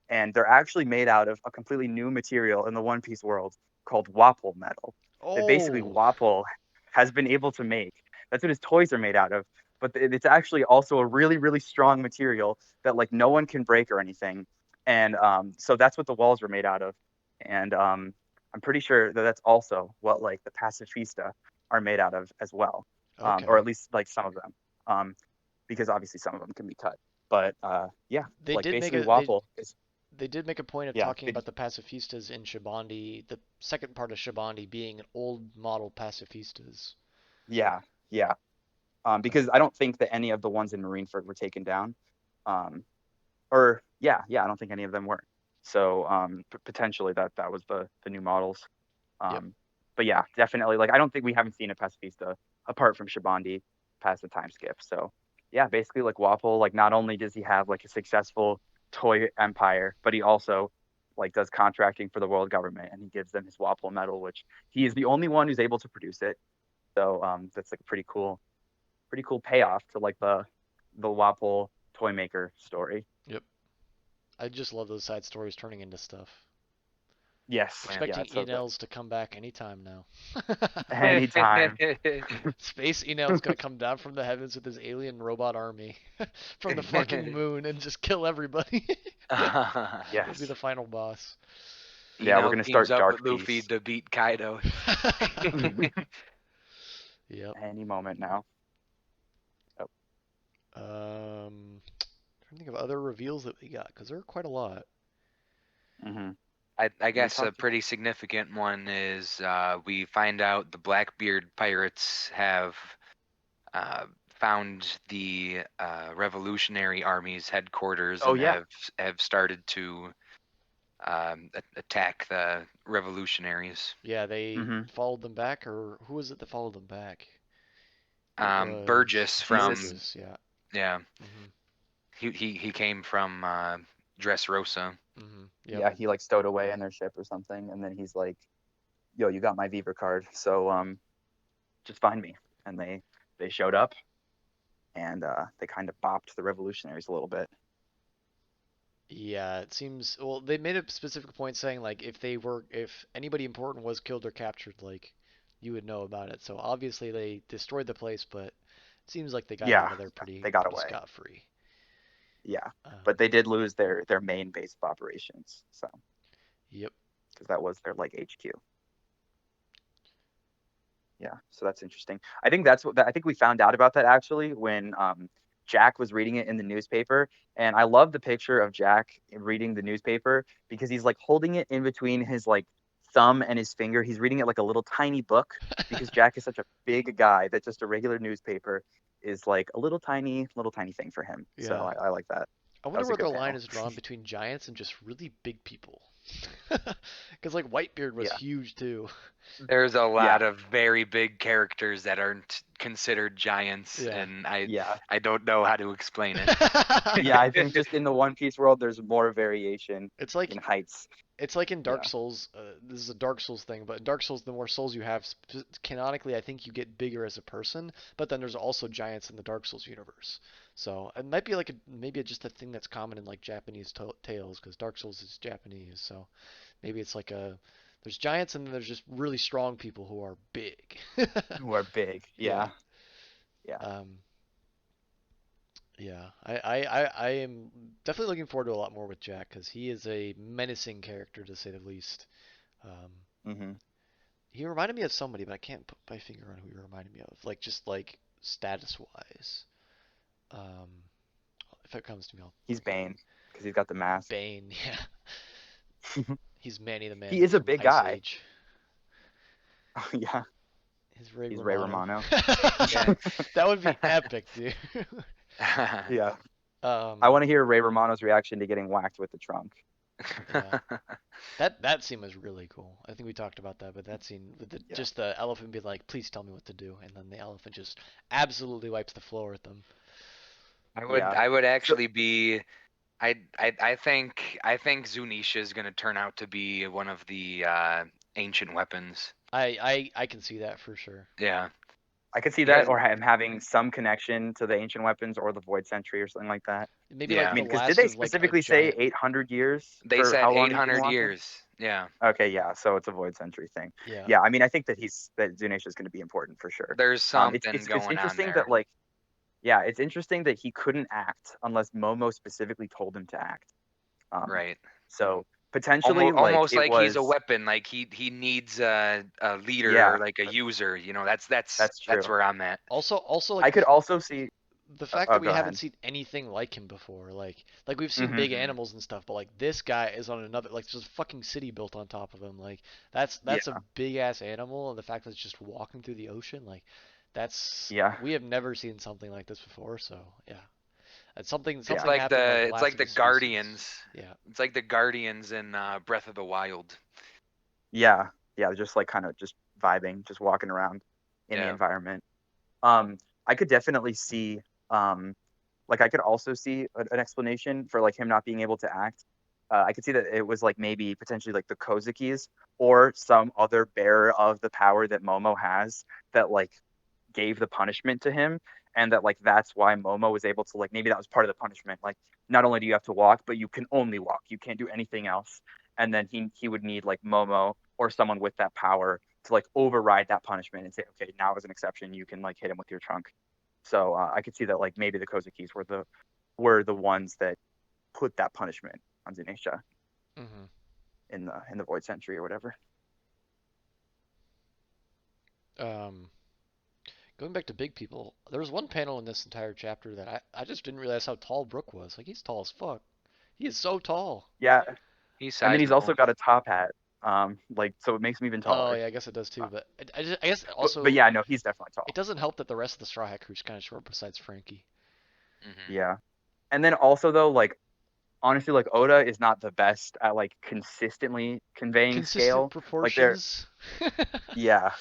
And they're actually made out of a completely new material in the One Piece world called Wapol metal that basically Oh, Wapol has been able to make. That's what his toys are made out of. But it's actually also a really, really strong material that like no one can break or anything. And so that's what the walls were made out of. And I'm pretty sure that that's also what like the pacifista are made out of as well, or okay. at least like some of them, because obviously some of them can be cut. But yeah, They like did make basically a they Wapol is they did make a point of yeah, talking it, about the pacifistas in Shabandi, the second part of Shabandi being an old model pacifistas. yeah, yeah. Because I don't think that any of the ones in Marineford were taken down. Um, or yeah, I don't think any of them were. So potentially that was the new models. Yep. Um, but yeah, definitely. Like I don't think we haven't seen a pacifista apart from Shabandi past the time skip. So yeah, basically like Wapol, like not only does he have like a successful toy empire, but he also like does contracting for the world government, and he gives them his Wapol medal, which he is the only one who's able to produce it. So that's like a pretty cool payoff to like the Wapol toy maker story. Yep. I just love those side stories turning into stuff. Yes, Yeah. yeah, Expecting it's so good. Enels to come back anytime now. Anytime. Space Enel's gonna come down from the heavens with his alien robot army from the fucking moon and just kill everybody. He'll be Yes. the final boss. Yeah, we're Eno gonna teams start up Dark with Luffy Peace to beat Kaido. Yep. any moment now. Oh, Trying to think of other reveals that we got because there are quite a lot. mm-hmm. I We guess a talked. pretty significant one is we find out the Blackbeard pirates have uh, found the Revolutionary Army's headquarters Oh and yeah. have started to attack the revolutionaries. Yeah, they Mm-hmm. followed them back, or who was it that followed them back? It Burgess was Jesus. from Burgess. Yeah. yeah, Mhm. he came from Dressrosa. Mhm. Yep. Yeah, he like stowed away in their ship or something, and then he's like, "Yo, you got my Viva card, so just find me." And they showed up, and they kind of bopped the revolutionaries a little bit. Yeah, it seems. Well, they made a specific point saying like if anybody important was killed or captured, like you would know about it. So obviously they destroyed the place, but it seems like they got out Yeah, of there pretty they got pretty away. scot free. Yeah, but Um, they did lose their main base of operations, so yep. because that was their like HQ. Yeah, so that's interesting. I think that's what I think we found out about that actually when Jack was reading it in the newspaper, and I love the picture of Jack reading the newspaper because he's like holding it in between his like thumb and his finger. He's reading it like a little tiny book because Jack is such a big guy that just a regular newspaper is like a little tiny thing for him. So Yeah. I like that. I That wonder was a where the good line panel. is drawn between giants and just really big people. Because like Whitebeard was Yeah, huge too. There's a yeah, lot of very big characters that aren't considered giants, Yeah. and I yeah. I don't know how to explain it. Yeah, I think just in the One Piece world, there's more variation It's in like heights. it's like in Dark Yeah, Souls. This is a Dark Souls thing, but in Dark Souls, the more souls you have, canonically, I think you get bigger as a person. But then there's also giants in the Dark Souls universe. So it might be like maybe just a thing that's common in like Japanese tales, because Dark Souls is Japanese. So maybe it's like there's giants and then there's just really strong people who are big. who are big. Yeah. Yeah, yeah. Um, yeah. I am definitely looking forward to a lot more with Jack because he is a menacing character to say the least. Um, Hmm. He reminded me of somebody, but I can't put my finger on who he reminded me of. Like just like status wise. Um, if it comes to me, I'll He's think of it. Bane because he's got the mask. Bane, yeah. He's Manny the He Man is a from big Ice guy. Age. Yeah, He's Ray he's Ray Romano. Romano. Yeah. That would be epic, dude. Yeah, I um, want to hear Ray Romano's reaction to getting whacked with the trunk. Yeah. That scene was really cool. I think we talked about that, but that scene with Yeah. just the elephant being like, "Please tell me what to do," and then the elephant just absolutely wipes the floor with them. Yeah. I would So actually be I think Zunisha is gonna turn out to be one of the ancient weapons. I can see that for sure. Yeah. I could see that, Because or him having some connection to the ancient weapons or the Void Sentry or something like that. Maybe I like yeah. the mean, because did last they of like a specifically say giant. 800 years They for said how long he's been 800 walking? years. Yeah. Okay, yeah, so it's a Void Sentry thing. Yeah. Yeah, I mean, I think that Zunisha is going to be important for sure. There's It's something it's going on interesting that there. like yeah, it's interesting that he couldn't act unless Momo specifically told him to act. Um, Right. so potentially like Almost it like he's a was weapon. Like he needs a leader yeah, or like a user. You know, that's that's true. where I'm at. Also like I could also see. the fact Oh, that we go haven't ahead. seen anything like him before, like we've seen Hmm. big Hmm. animals and stuff, but like this guy is on another, like there's a fucking city built on top of him. Like that's a Yeah, big ass animal, and the fact that it's just walking through the ocean, like that's yeah, we have never seen something like this before. So yeah, and yeah, something happened like It's last like of the his species. Guardians. Yeah. It's like the Guardians in Breath of the Wild. yeah, yeah. Just like kind of just vibing, just walking around in the Yeah. environment. Um, I could definitely see, um, like I could also see an explanation for like him not being able to act. I could see that it was like maybe potentially like the Kozukis or some other bearer of the power that Momo has that like gave the punishment to him, and that like that's why Momo was able to like maybe that was part of the punishment. Like not only do you have to walk, but you can only walk. You can't do anything else. And then he would need like Momo or someone with that power to like override that punishment and say, okay, now as an exception, you can like hit him with your trunk. So I could see that like maybe the Kozukis were the ones that put that punishment on Zunisha Hmm. in the Void Century or whatever. Um, Going back to big people, there was one panel in this entire chapter that I just didn't realize how tall Brook was. Like he's tall as fuck. He is so tall. Yeah, He's and then he's also sizable. got a top hat. Like so it makes him even Oh taller. yeah, I guess it does Uh, too. But I guess but also yeah, no, he's definitely it tall. doesn't help that the rest of the Straw Hat Crew's kind of short besides Frankie. Hmm. Yeah. And then also though, like honestly, like Oda is not the best at like consistently conveying Consistent scale. Like there, proportions. yeah,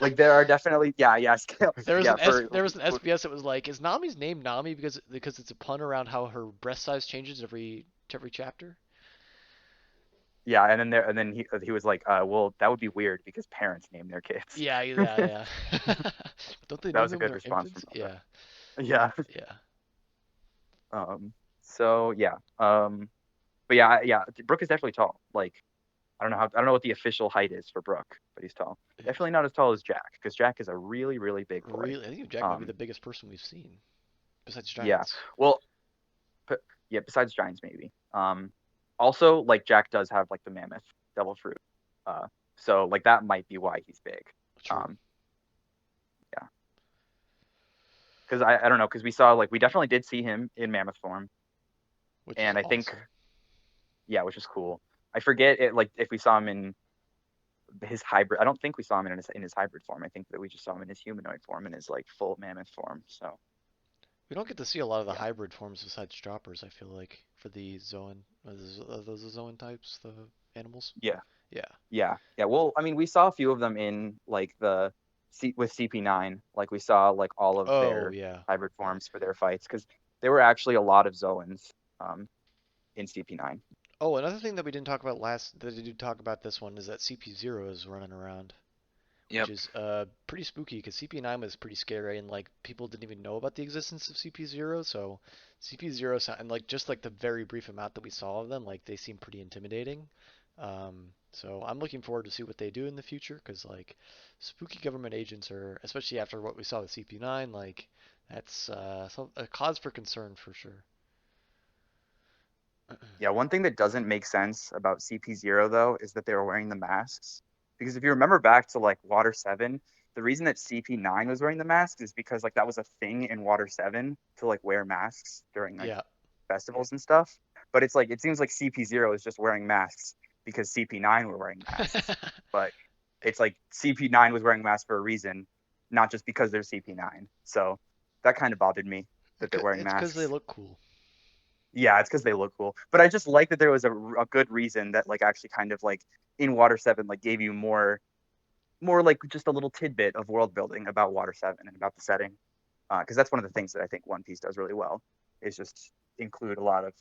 like there are definitely yeah scale. Yeah, for There was an SBS that was like, is Nami's name Nami because it's a pun around how her breast size changes every chapter? yeah, and then he was like, well, that would be weird because parents name their kids. Yeah. Don't they That name was a them when good they're response from infants? Oda. Yeah. Yeah. Yeah. Um. So yeah. But yeah, yeah. Brooke is definitely tall. Like I don't know what the official height is for Brooke, but he's tall. Definitely not as tall as Jack because Jack is a really big boy. Really, I think Jack might be Um. the biggest person we've seen besides Yeah. giants. Well, yeah. Besides giants, maybe. Also, like Jack does have like the mammoth devil fruit. Uh. So like that might be why he's big. True. Um. Yeah. Because I don't know because we saw like we definitely did see him in mammoth form, Which is and I think awesome. yeah, which is cool. I forget it like if we saw him in his hybrid. I don't think we saw him in his hybrid form. I think that we just saw him in his humanoid form and his like full mammoth form. So We don't get to see a lot of the yeah, hybrid forms besides Droppers, I feel like, for the Zoan, are those the Zoan types, the animals? yeah, Yeah. yeah. Well, I mean, we saw a few of them in like the with CP9. Like we saw like all of Oh, their yeah. hybrid forms for their fights because there were actually a lot of Zoans um, in CP9. Oh, another thing that we didn't talk about that I did talk about this one is that CP0 is running around, which Yep. is pretty spooky because CP9 was pretty scary and like people didn't even know about the existence of CP0, so CP0 and like just like the very brief amount that we saw of them, like they seem pretty intimidating. So I'm looking forward to see what they do in the future because like spooky government agents are, especially after what we saw with CP9, like that's a cause for concern for sure. Yeah, one thing that doesn't make sense about CP0 though is that they were wearing the masks. Because if you remember back to like Water 7, the reason that CP9 was wearing the masks is because like that was a thing in Water 7 to like wear masks during like Yeah. festivals and stuff. But it's like it seems like CP0 is just wearing masks because CP9 were wearing masks. But it's like CP9 was wearing masks for a reason, not just because they're CP9. So that kind of bothered me that they're wearing It's because they masks. look cool. Yeah, it's because they look cool. But I just like that there was a good reason that like actually kind of like in Water 7 like gave you more like just a little tidbit of world building about Water 7 and about the setting. Because that's one of the things that I think One Piece does really well is just include a lot of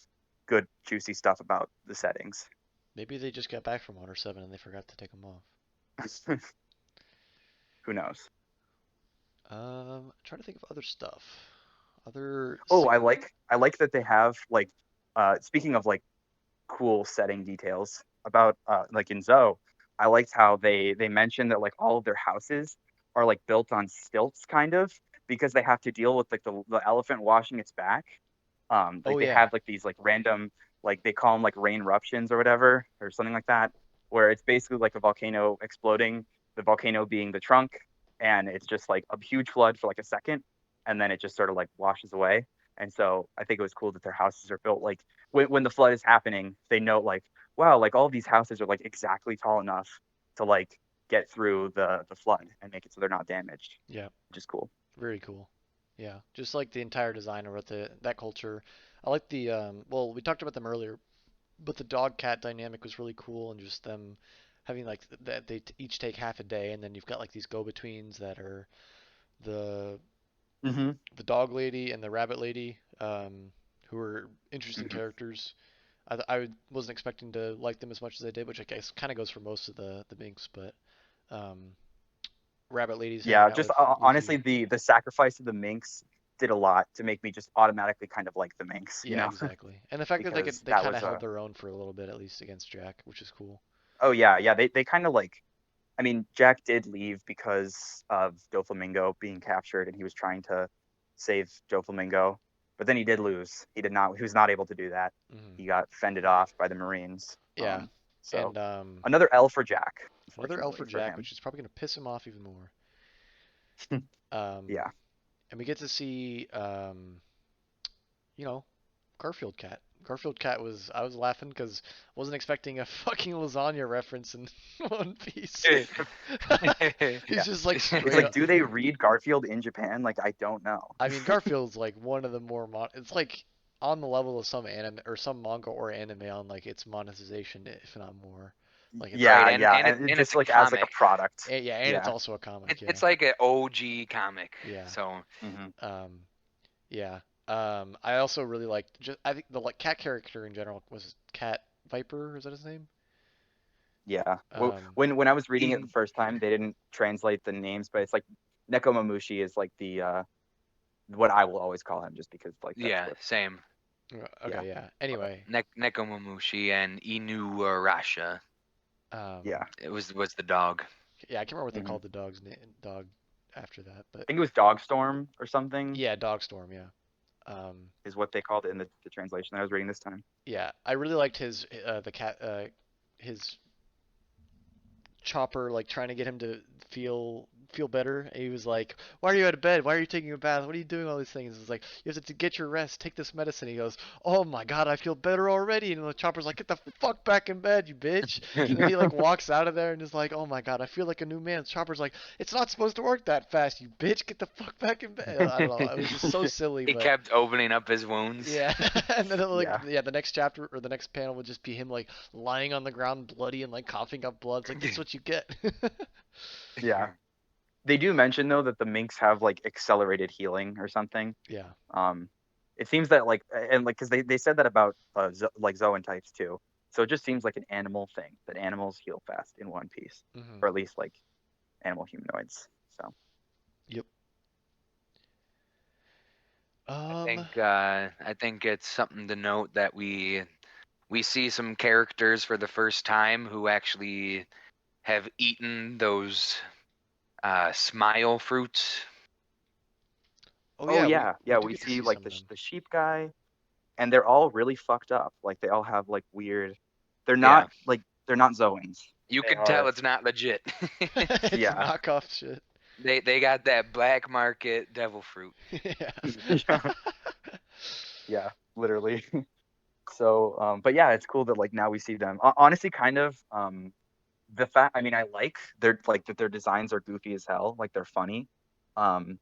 good juicy stuff about the settings. Maybe they just got back from Water 7 and they forgot to take them off. Who knows? Trying to think of other stuff. Other. Oh, I like that they have like speaking of like cool setting details about like in Zoe, I liked how they mentioned that like all of their houses are like built on stilts kind of because they have to deal with like the elephant washing its back. Oh Like they yeah. have like these like random like they call them like rain eruptions or whatever or something like that, where it's basically like a volcano exploding, the volcano being the trunk, and it's just like a huge flood for like a second, and then it just sort of like washes away. And so I think it was cool that their houses are built like when the flood is happening, they know like, wow, like all of these houses are like exactly tall enough to like get through the flood and make it so they're not damaged, Yeah. which is cool. Very cool. Yeah. Just like the entire design of that culture. I like the well, we talked about them earlier, but the dog cat dynamic was really cool, and just them having like that they each take half a day, and then you've got like these go betweens that are the Hmm. the dog lady and the rabbit lady, who are interesting Hmm. characters. I wasn't expecting to like them as much as I did, which I guess kind of goes for most of the minks, but um, rabbit lady's hanging Yeah, out just with honestly, Luffy. the sacrifice of the minks did a lot to make me just automatically kind of like the minks, Yeah, exactly. And the fact that because they that kind of was held a their own for a little bit at least against Jack, which is cool. oh yeah, yeah, they kind of like I mean, Jack did leave because of Doflamingo being captured, and he was trying to save Doflamingo, but then he did lose. He did not. He was not able to do that. Hmm. He got fended off by the Marines. Yeah, So and another L for Jack, another L unfortunately for for Jack, him. which is probably gonna piss him off even more. Um, Yeah. and we get to see you know, Garfield Cat. Garfield Cat was I was laughing because I wasn't expecting a fucking lasagna reference in One Piece. He's Yeah. just like It's straight like, up. do they read Garfield in Japan? Like, I don't know. I mean, Garfield's like one of the it's like on the level of some anime or some manga or anime on like its monetization, if not more. Like it's Right, Yeah, and yeah, and it and and it's just a like as like a comic. product. yeah, and it's Yeah. also a comic. It's Yeah, like an OG comic. yeah. So Hmm. Um, yeah. I also really liked just I think the like cat character in general was Cat Viper. Is that his name? Yeah. Um, When I was reading it the he, first time, they didn't translate the names, but it's like Nekomamushi is like the what I will always call him, just because like that's yeah, what. same. Yeah. okay, yeah. But Anyway, Nekomamushi and Inu Rasha. um, yeah. It was the dog. yeah, I can't remember what they Hmm. called the dog after that, I but think it was Dogstorm or something yeah, Dogstorm. Yeah. Um, is what they called it in the translation that I was reading this time. yeah, I really liked the cat his Chopper like trying to get him to feel better. And he was like, "Why are you out of bed? Why are you taking a bath? What are you doing all these things?" It's like you have to get your rest. Take this medicine. He goes, "Oh my God, I feel better already." And the Chopper's like, "Get the fuck back in bed, you bitch!" And then he like walks out of there and is like, "Oh my God, I feel like a new man." Chopper's like, "It's not supposed to work that fast, you bitch. Get the fuck back in bed." I don't know. It was just so silly, He but kept opening up his wounds. yeah, and then like Yeah. yeah, the next chapter or the next panel would just be him like lying on the ground, bloody and like coughing up blood. It's like this is what you get. Yeah. They do mention though that the minks have like accelerated healing or something. Yeah. Um, it seems that like and like because they said that about like Zoan types too. So it just seems like an animal thing that animals heal fast in One Piece, Hmm. or at least like animal humanoids. So Yep. I Um. think I think it's something to note that we see some characters for the first time who actually have eaten those smile fruits. Oh oh yeah, we yeah, we yeah, do we get to see see like some of them. the sheep guy, and they're all really fucked up. Like they all have like weird. They're Yeah, not like they're not Zoans. you They could tell are it's not legit. It's yeah. knockoff shit. They got that black market devil fruit. Yeah. Yeah, yeah, literally. So, but yeah, it's cool that like now we see them. Honestly, kind of the fact. I mean, I like their like that their designs are goofy as hell. Like they're funny. Um,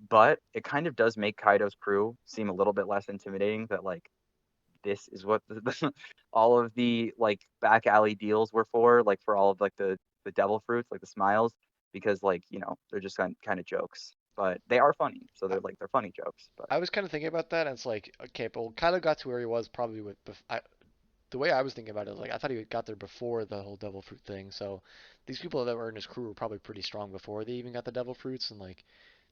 but it kind of does make Kaido's crew seem a little bit less intimidating. That like this is what all of the like back alley deals were for, like for all of like the devil fruits, like the smiles, because like they're just kind of jokes, but they are funny, so I, they're funny jokes. But I was kind of thinking about that, and it's like, okay, but kind of got to where he was probably the way I was thinking about it is like I thought he got there before the whole devil fruit thing. So these people that were in his crew were probably pretty strong before they even got the devil fruits, and like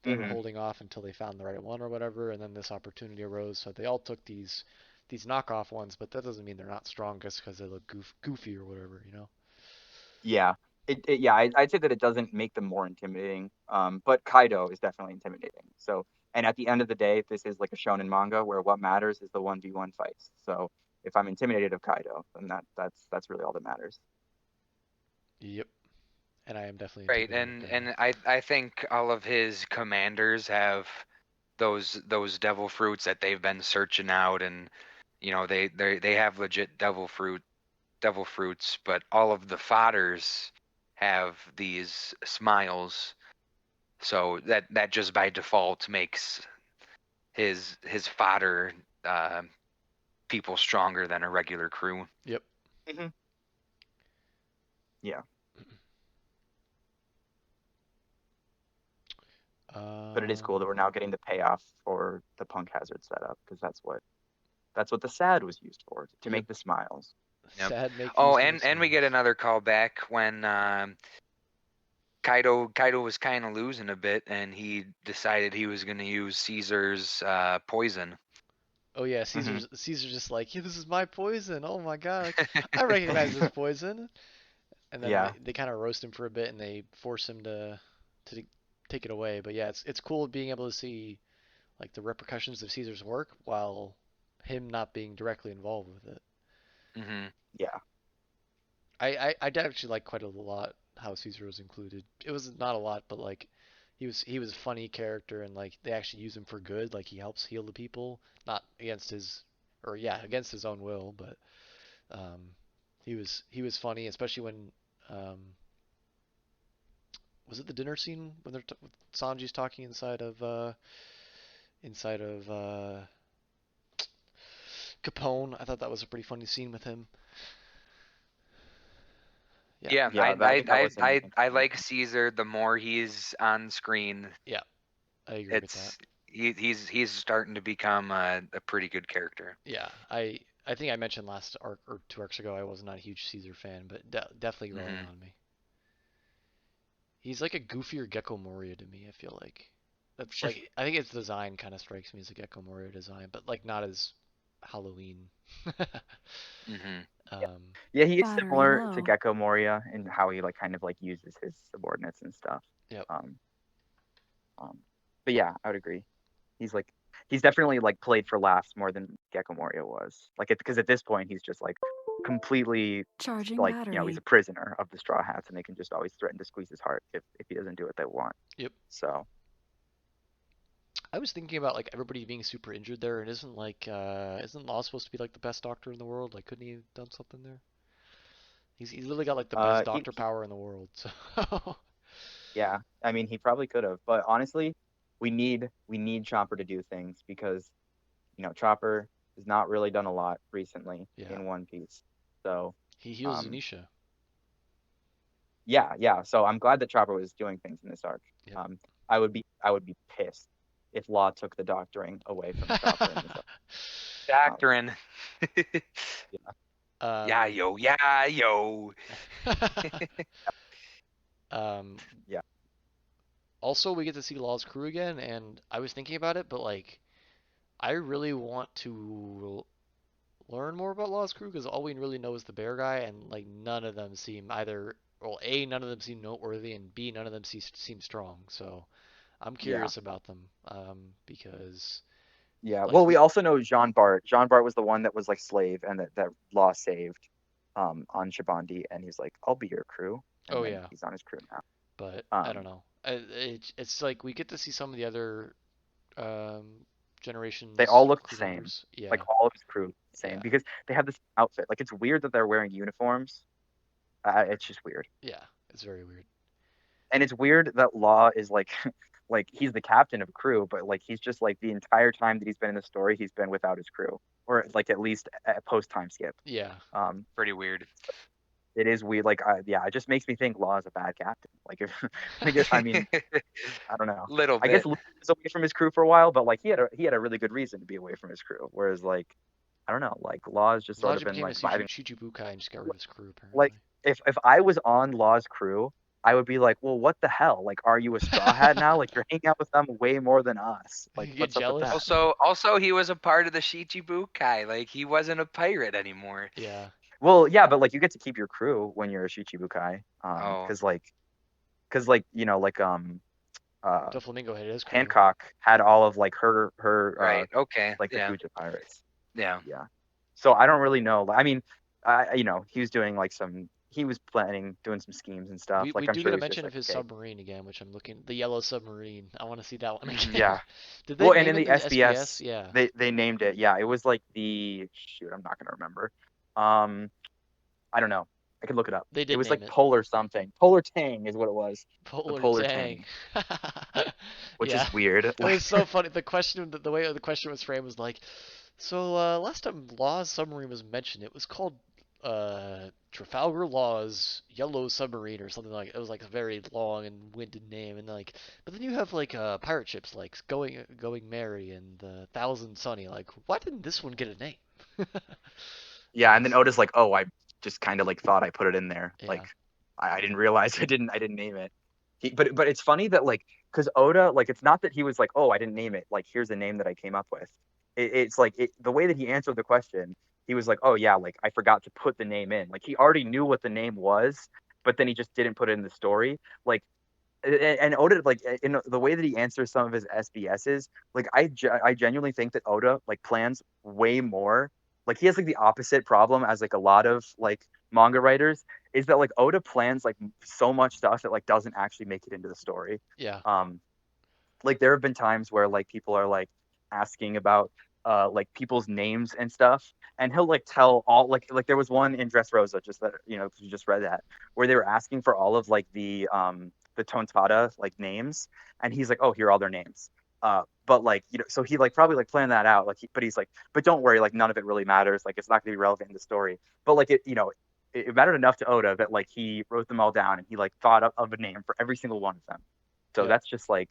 they were hmm holding off until they found the right one or whatever, and then this opportunity arose. So they all took these knockoff ones, but that doesn't mean they're not strong just because they look goofy or whatever, you know? yeah, yeah, I'd say that it doesn't make them more intimidating. But Kaido is definitely intimidating. So, and at the end of the day, this is like a shonen manga where what matters is the 1v1 fights. So if I'm intimidated of Kaido, then that's really all that matters. Yep. And I am definitely Right, intimidated with Kaido. and I think all of his commanders have those devil fruits that they've been searching out, and they have legit devil fruits, but all of the fodders have these smiles, so that just by default makes his fodder uh, people stronger than a regular crew. Yep. hmm Yeah, but it is cool that we're Um, now getting the payoff for the punk hazard setup because that's what the sad was used for, to yep. make the smiles. Yep. Sad make Oh, used to the and we get smiles. another call back when Kaido was kind of losing a bit, and he decided he was going to use Caesar's poison. Oh yeah, hmm Caesar's just like, yeah, this is my poison. Oh my god, like, I recognize this poison. And then Yeah, they kind of roast him for a bit, and they force him to take it away. But yeah, it's cool being able to see like the repercussions of Caesar's work while him not being directly involved with it. hmm yeah, I did actually like quite a lot how Caesar was included. It was not a lot, but like he was a funny character, and like they actually use him for good. Like he helps heal the people, not against his or yeah against his own will, but um, he was funny, especially when was it the dinner scene when Sanji's talking inside of Capone? I thought that was a pretty funny scene with him. Yeah, Yeah, yeah. I think that was an I interesting like thing. Caesar. The more he's on screen, yeah, I agree with that. it's he's starting to become a pretty good character. Yeah, I think I mentioned last arc or 2 arcs ago I was not a huge Caesar fan, but definitely growing hmm on me. He's like a goofier Gecko Moria to me. I feel like that's like I think its design kind of strikes me as a Gecko Moria design, but like not as Halloween. hmm Yeah, um, yeah. He is Battery similar to low. Gecko Moria in how he like kind of like uses his subordinates and stuff. yep. Um, um, but yeah, I would agree. He's like he's definitely like played for laughs more than Gecko Moria was. Like because at this point he's just like completely Charging like he's battery. a prisoner of the Straw Hats, and they can just always threaten to squeeze his heart if he doesn't do what they want. Yep. So I was thinking about like everybody being super injured there, and isn't Law supposed to be like the best doctor in the world? Like, couldn't he have done something there? He's literally got like the best doctor he power in the world. So yeah, I mean he probably could have, but honestly, we need Chopper to do things because Chopper has not really done a lot recently yeah, in One Piece. So he heals um Zunisha. yeah, yeah. So I'm glad that Chopper was doing things in this arc. Yep. Um, I would be pissed if Law took the doctoring away from Chopper in this arc. Um, Doctrine. yeah, Yeah, um, yo, yeah, yo. um, yeah. also, we get to see Law's crew again, and I was thinking about it, but like, I really want to learn more about Law's crew because all we really know is the bear guy, and like none of them seem either, well, A, none of them seem noteworthy, and B, none of them seem strong. So I'm Yeah. curious about them because Yeah. like Well, we also know Jean Bart. Jean Bart was the one that was like slave and that Law saved on Shabandi, and he's like, "I'll be your crew," oh and then yeah, he's on his crew now. but I don't Um, know. It's like we get to see some of the other um, they all generations look the crew same. members. Like Yeah, all of his crew the same yeah, because they have this outfit. Like it's weird that they're wearing uniforms. It's just weird. yeah. It's very weird. And it's weird that Law is like like he's the captain of a crew, but like he's just like the entire time that he's been in the story, he's been without his crew or like at least a post time skip. Yeah. Um, Pretty weird. it is weird. Like, yeah, it just makes me think Law is a bad captain. Like, if I mean, I don't know. Little I guess bit. Luke was away from his crew for a while, but like he had a really good reason to be away from his crew. Whereas like I don't know, like Law has just sort of Elijah been became a like vibing. Shichibukai and just got rid of his crew, Like apparently. if I was on Law's crew, I would be like, well, what the hell? Like, are you a straw hat now? Like you're hanging out with them way more than us. Like, You get what's up with that? jealous? Also, he was a part of the Shichibukai. Like he wasn't a pirate anymore. Yeah. Well, yeah, but like you get to keep your crew when you're a Shichibukai. Oh, Because like uh Doflamingo had his crew. Hancock had all of like her right. Okay. like the Yeah. Fuji pirates. Yeah. Yeah. So I don't really know. I mean, he was doing like he was planning doing some schemes and stuff. We Like I'm do sure get a he's just mention of like, his okay, submarine again, which I'm looking. The yellow submarine. I want to see that one again. yeah. Did they Well, and name in it the the SBS? SBS, Yeah. they named it. Yeah, it was like the shoot. I'm not gonna remember. Um, I don't know. I could look it up. They It did was name like it. Polar something. Polar Tang is what it was. The Polar Polar Tang. Tang, which Yeah. is weird. It was so funny. The way the question was framed was like, so last time Law's submarine was mentioned, it was called Trafalgar Law's Yellow Submarine or something like it. It was like a very long and winded name, and like, but then you have like pirate ships like Going Merry and Thousand Sunny. Like, why didn't this one get a name? Yeah, and then Oda's like, "Oh, I just kind of like thought I put it in there. Yeah. Like, I didn't realize I didn't name it." But it's funny that like, because Oda, like, it's not that he was like, "Oh, I didn't name it. Like, here's a name that I came up with." It's like the way that he answered the question, he was like, "Oh yeah, like I forgot to put the name in." Like he already knew what the name was, but then he just didn't put it in the story. Like, and Oda, like in the way that he answers some of his SBSs, like I genuinely think that Oda like plans way more. Like he has like the opposite problem as like a lot of like manga writers is that like Oda plans like so much stuff that like doesn't actually make it into the story. Yeah. Um, like there have been times where like people are like asking about like people's names and stuff, and he'll like tell all like there was one in Dressrosa just that you just read that where they were asking for all of like the Tontada like names, and he's like, oh, here are all their names. But like so he like probably like planned that out, like but he's like, but don't worry, like none of it really matters, like it's not going to be relevant in the story. But like it mattered enough to Oda that like he wrote them all down and he like thought of a name for every single one of them. So Yep. that's just like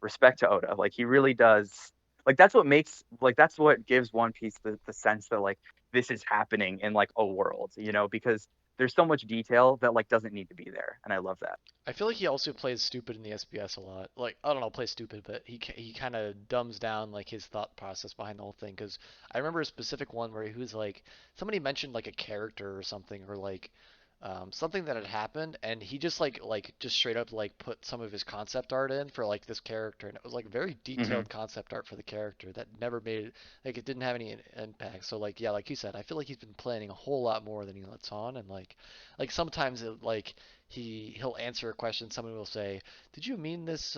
respect to Oda. Like he really does. Like that's what makes like that's what gives One Piece the sense that like this is happening in like a world, because there's so much detail that like doesn't need to be there, and I love that. I feel like he also plays stupid in the SBS a lot. Like I don't know, plays stupid, but he kind of dumbs down like his thought process behind the whole thing. Because I remember a specific one where he was like, somebody mentioned like a character or something, or like something that had happened, and he just just straight up like put some of his concept art in for like this character, and it was like very Hmm. detailed concept art for the character that never made it like it didn't have any impact. So like yeah, like you said, I feel like he's been planning a whole lot more than he lets on, and like sometimes it like he'll answer a question. Someone will say, "Did you mean this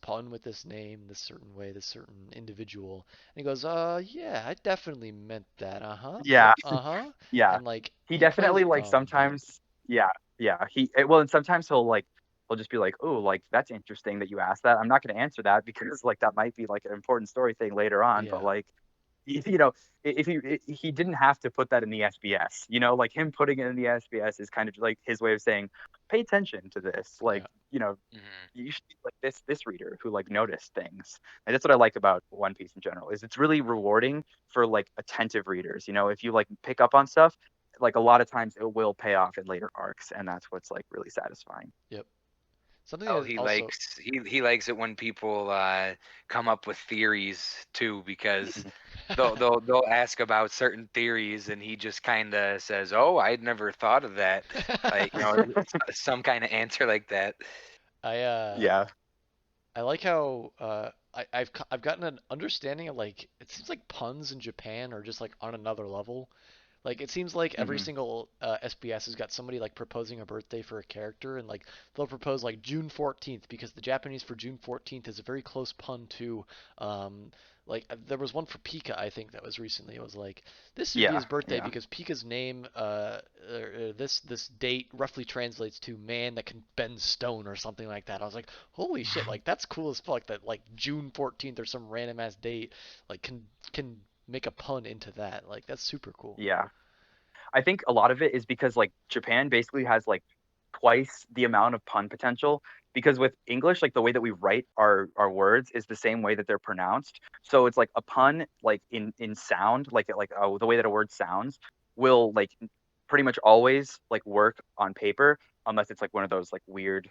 pun with this name, this certain way, this certain individual?" And he goes, yeah, I definitely meant that. Uh huh. Yeah, Yep. Uh huh." yeah. And like He he plays definitely like dumb, but sometimes. Yeah, yeah. Well, and sometimes he'll just be like, oh, like that's interesting that you asked that. I'm not going to answer that because like that might be like an important story thing later on. But yeah, like you know, if he didn't have to put that in the SBS, like him putting it in the SBS is kind of like his way of saying, pay attention to this. Like, yeah. Hmm. you should be like this reader who like noticed things. And that's what I like about One Piece in general, is it's really rewarding for like attentive readers. If you like pick up on stuff, like a lot of times it will pay off in later arcs, and that's what's like really satisfying. Yep. Something Oh, that also he likes it when people come up with theories too, because Mhm. they'll ask about certain theories, and he just kind of says, "Oh, I'd never thought of that." Like some kind of answer like that. I Yeah. I like how I've gotten an understanding of like it seems like puns in Japan are just like on another level. Like it seems like every Hmm. single SBS has got somebody like proposing a birthday for a character, and like they'll propose like June 14th because the Japanese for June 14th is a very close pun to um there was one for Pika I think that was recently. It was like this should be Yeah. his birthday Yeah. because Pika's name this date roughly translates to man that can bend stone or something like that. I was like, holy shit, like that's cool as fuck that like June 14th or some random ass date like can make a pun into that. Like that's super cool. Yeah. I think a lot of it is because like Japan basically has like twice the amount of pun potential because with English like the way that we write our words is the same way that they're pronounced. So it's like a pun like in sound like the way that a word sounds will like pretty much always like work on paper unless it's like one of those like weird,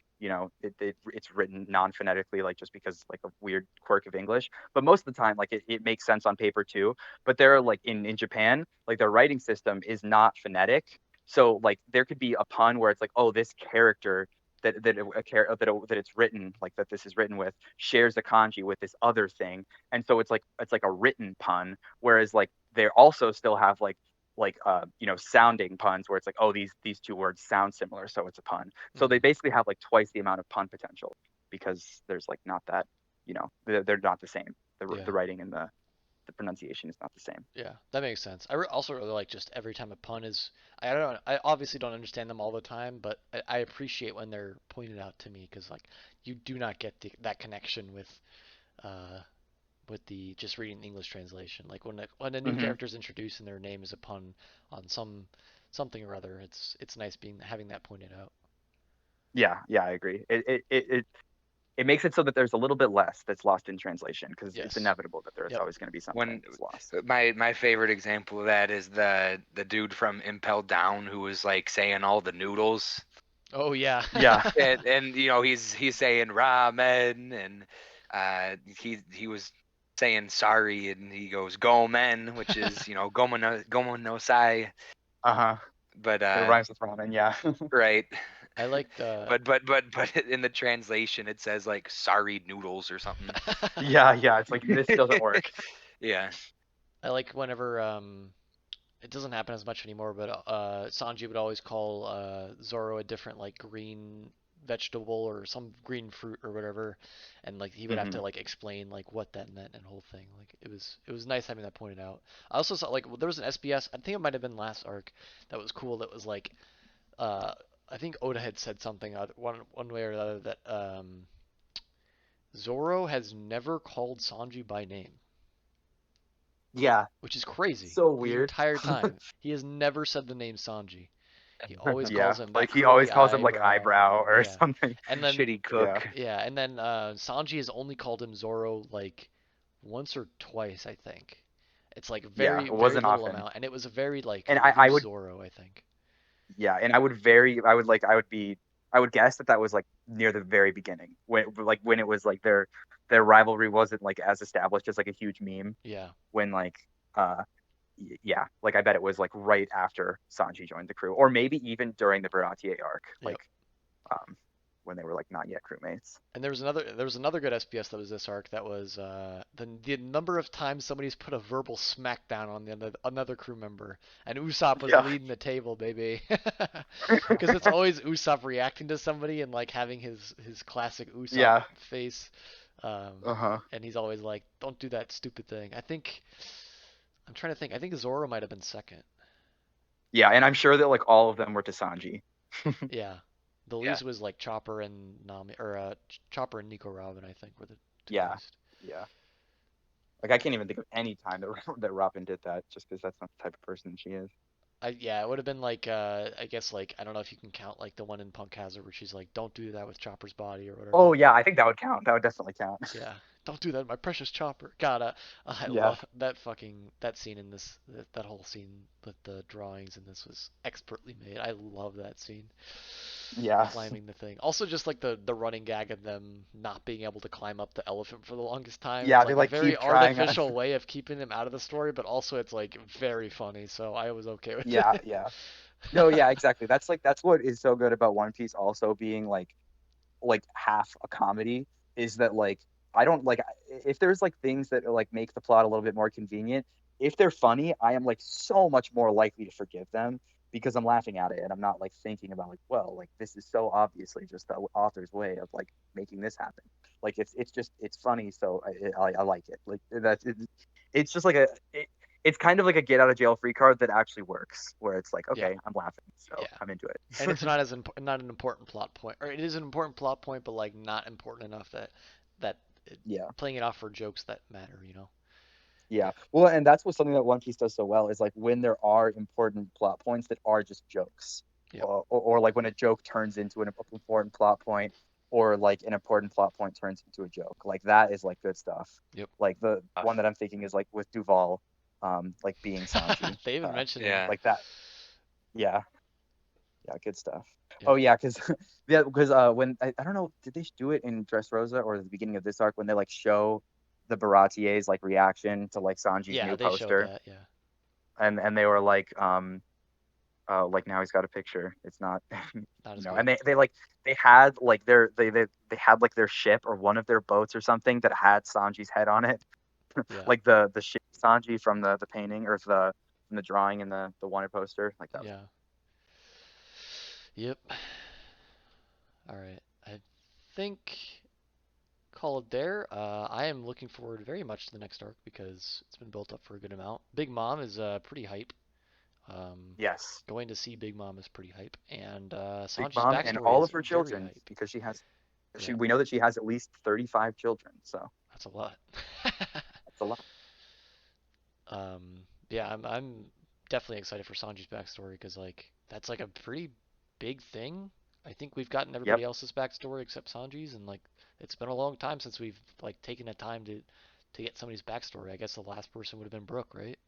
it's written non-phonetically like just because like a weird quirk of English. But most of the time like it makes sense on paper too. But they're like in Japan, like their writing system is not phonetic. So like there could be a pun where it's like, oh, this character that it's written like that this is written with shares the kanji with this other thing, and so it's like a written pun. Whereas like they also still have sounding puns where it's like, oh, these two words sound similar, so it's a pun. So they Hmm. basically have like twice the amount of pun potential because there's like not that, they're not the same. Yeah. The writing and the pronunciation is not the same. Yeah, that makes sense. Also really like just every time a pun is. I don't. I obviously don't understand them all the time, but I appreciate when they're pointed out to me because like you do not get that connection uh with the just reading the English translation. Like when a new Hmm. character is introduced and their name is a pun on something or other, it's nice being having that pointed out. Yeah, yeah, I agree. It makes it so that there's a little bit less that's lost in translation because it's Yes. inevitable that there's Yep. always going to be something When that's lost. my favorite example of that is the dude from Impel Down who was like saying all the noodles. Oh yeah. Yeah. And he's saying ramen, and he was saying sorry, and he goes gomen, which is gomen no sai. Uh-huh. But It rhymes with ramen, yeah. right. I liked But in the translation it says like sorry noodles or something. Yeah, yeah. It's like this doesn't work. Yeah. I like whenever it doesn't happen as much anymore, but Sanji would always call Zoro a different like green vegetable or some green fruit or whatever, and like he would have to Hmm. like explain like what that meant and whole thing. Like it was nice having that pointed out. I also saw like there was an SBS. I think it might have been last arc that was cool. That was like uh, I think Oda had said something one way or the other that Zoro has never called Sanji by name, Yeah. which is crazy. So The weird. entire time, he has never said the name Sanji. He always Yeah. calls him that Like he always curly calls him like eyebrow. eyebrow or Yeah, something. and then Shitty Yeah. cook. yeah, and then Sanji has only called him Zoro like once or twice, I think. It's like Yeah. very It very wasn't little often. amount, and it was a very like And I loose would Zoro, I think. yeah, and I would guess that was like near the very beginning when it was like their rivalry wasn't like as established as like a huge meme Yeah, when like uh yeah, like I bet it was like right after Sanji joined the crew, or maybe even during the Baratie arc, yep. um, when they were like not yet crewmates. And there was another good SPS that was this arc that was the number of times somebody's put a verbal smackdown on another crew member, and Usopp was Yeah, leading the table, baby. Because it's always Usopp reacting to somebody and like having his classic Usopp yeah, face, uh huh, and he's always like, "Don't do that stupid thing." I'm trying to think. I think Zoro might have been second. yeah, and I'm sure that like all of them were to Sanji. Yeah, the Yeah. least was like Chopper and Nami, or Chopper and Nico Robin, I think, were the two Yeah, least. yeah. Like I can't even think of any time that that Robin did that, just because that's not the type of person she is. Yeah, it would have been like I guess like I don't know if you can count like the one in Punk Hazard where she's like, "Don't do that with Chopper's body" or Oh whatever. yeah, I think that would count. That would definitely count. Yeah, don't do that, my precious Chopper. God, I Yeah. love that scene in this that whole scene with the drawings in this was expertly made. I love that scene. Yeah. Climbing the thing. Also, just like the running gag of them not being able to climb up the elephant for the longest time. It's Yeah, they like a like very keep trying on. artificial way of keeping them out of the story, but also it's like very funny. So I was okay with Yeah, it. yeah. No, yeah, exactly. That's what is so good about One Piece also being like half a comedy is that like I don't like if there's like things that like make the plot a little bit more convenient, if they're funny, I am like so much more likely to forgive them because I'm laughing at it and I'm not like thinking about like, well, like this is so obviously just the author's way of like making this happen. Like it's just it's funny, so I like it. Like it's just like it's kind of like a get out of jail free card that actually works, where it's like, Yeah, okay, I'm laughing, so yeah. I'm into And it. it's not an important plot point, or it is an important plot point, but like not important enough that Yeah. playing it off for jokes that matter. Yeah. Yeah. Well, and that's what something that One Piece does so well is like when there are important plot points that are just jokes, Yep. or like when a joke turns into an important plot point, or like an important plot point turns into a joke. Like that is like good stuff. Yep. Like the Uh, one that I'm thinking is like with Duval, like being Sanji, They even mentioned him. yeah. like that. Yeah, yeah, good stuff. Yep. Oh yeah, because yeah, because when I don't know, did they do it in Dressrosa or the beginning of this arc when they like show the Baratier's like reaction to like Sanji's Yeah, new they showed poster, that. Yeah. and they were like now he's got a picture. It's not Not you as know, good. and they like they had like they had like their ship or one of their boats or something that had Sanji's head on it, Yeah. like the ship Sanji from the painting or the from the drawing in the wanted poster, like that was Yeah. Yep. All right. I think call it there. I am looking forward very much to the next arc because it's been built up for a good amount. Big Mom is pretty hype. Um, yes. Going to see Big Mom is pretty hype, and Big Sanji's Mom and backstory all is of her very children hype. because Yeah, we know that she has at least 35 children, so that's a lot. that's a lot. Yeah, I'm definitely excited for Sanji's backstory because like that's like a pretty big thing. I think we've gotten everybody Yep, else's backstory except Sanji's, and like it's been a long time since we've like taken the time to get somebody's backstory. I guess the last person would have been Brooke, right?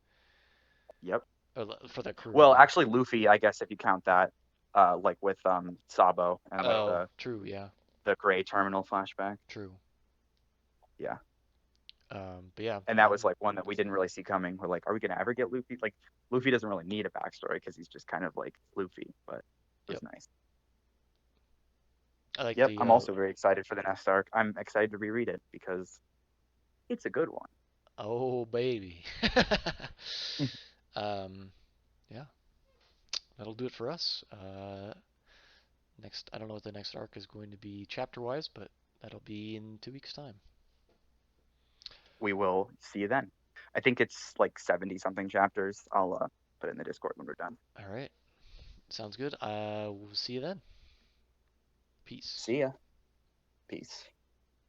yep. Or, for the crew, I Well, mean. actually, Luffy, I guess if you count that, like with Sabo and like Oh, true, yeah, the Gray Terminal flashback. true. Yeah, But yeah, and that was like one that we didn't really see coming. We're like, are we gonna ever get Luffy? Like, Luffy doesn't really need a backstory because he's just kind of like Luffy, but it was yep. nice. I like Yep, the I'm also very excited for the next arc. I'm excited to reread it because it's a good one. oh baby. um, yeah, that'll do it for us. Next, I don't know what the next arc is going to be chapter wise, but that'll be in 2 weeks' time. We will see you then. I think it's like 70 something chapters. I'll put it in the Discord when we're done. All right, sounds good. We'll see you then. Peace. See ya. Peace.